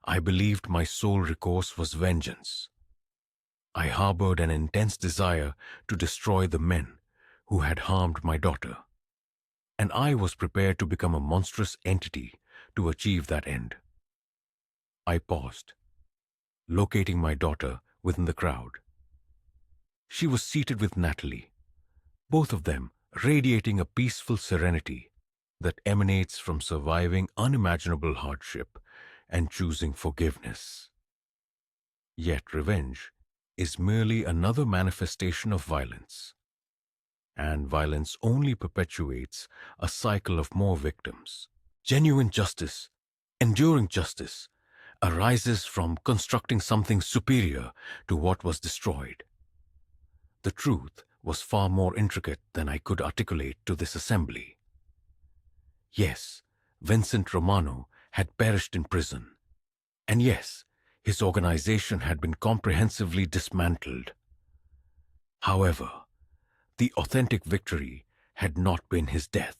I believed my sole recourse was vengeance. I harbored an intense desire to destroy the men who had harmed my daughter, and I was prepared to become a monstrous entity to achieve that end. I paused, locating my daughter within the crowd. She was seated with Natalie, both of them radiating a peaceful serenity that emanates from surviving unimaginable hardship and choosing forgiveness. Yet revenge is merely another manifestation of violence, and violence only perpetuates a cycle of more victims. Genuine justice, enduring justice, arises from constructing something superior to what was destroyed. The truth was far more intricate than I could articulate to this assembly. Yes, Vincent Romano had perished in prison, and yes, his organization had been comprehensively dismantled. However, the authentic victory had not been his death.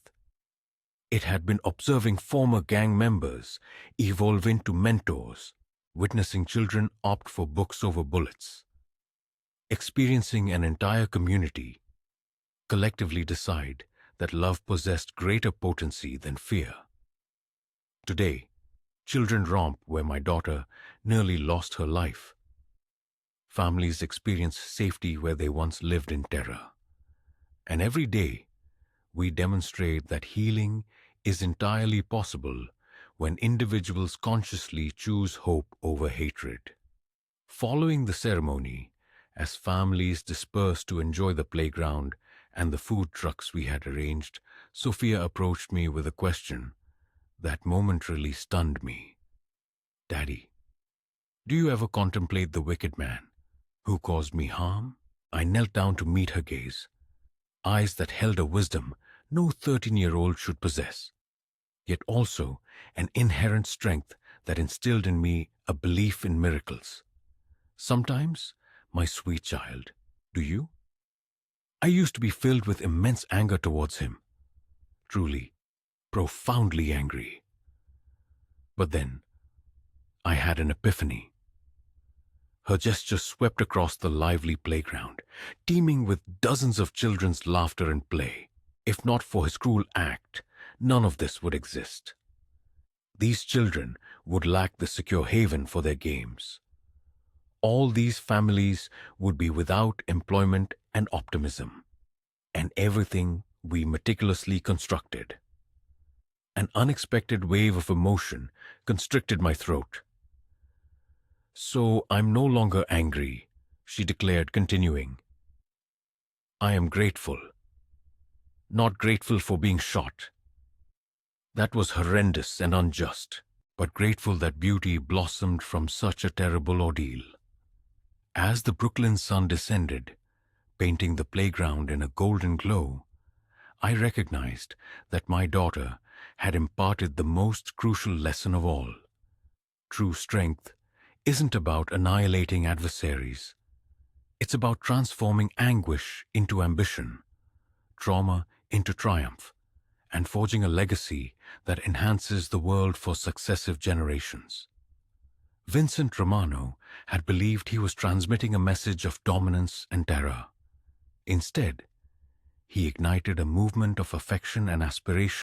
It had been observing former gang members evolve into mentors, witnessing children opt for books over bullets, experiencing an entire community collectively decide that love possessed greater potency than fear. Today, children romp where my daughter nearly lost her life. Families experience safety where they once lived in terror. And every day, we demonstrate that healing is entirely possible when individuals consciously choose hope over hatred. Following the ceremony, as families dispersed to enjoy the playground and the food trucks we had arranged, Sophia approached me with a question that momentarily stunned me. "Daddy, do you ever contemplate the wicked man who caused me harm?" I knelt down to meet her gaze, eyes that held a wisdom no 13-year-old should possess, yet also an inherent strength that instilled in me a belief in miracles. "Sometimes, my sweet child, do you?" I used to be filled with immense anger towards him, truly, profoundly angry. But then, I had an epiphany. Her gesture swept across the lively playground, teeming with dozens of children's laughter and play. If not for his cruel act, none of this would exist. These children would lack the secure haven for their games. All these families would be without employment and optimism, and everything we meticulously constructed. An unexpected wave of emotion constricted my throat. "So I'm no longer angry," she declared, continuing. "I am grateful. Not grateful for being shot. That was horrendous and unjust, but grateful that beauty blossomed from such a terrible ordeal." As the Brooklyn sun descended, painting the playground in a golden glow, I recognized that my daughter had imparted the most crucial lesson of all. True strength isn't about annihilating adversaries. It's about transforming anguish into ambition, trauma into triumph, and forging a legacy that enhances the world for successive generations. Vincent Romano had believed he was transmitting a message of dominance and terror. Instead, he ignited a movement of affection and aspiration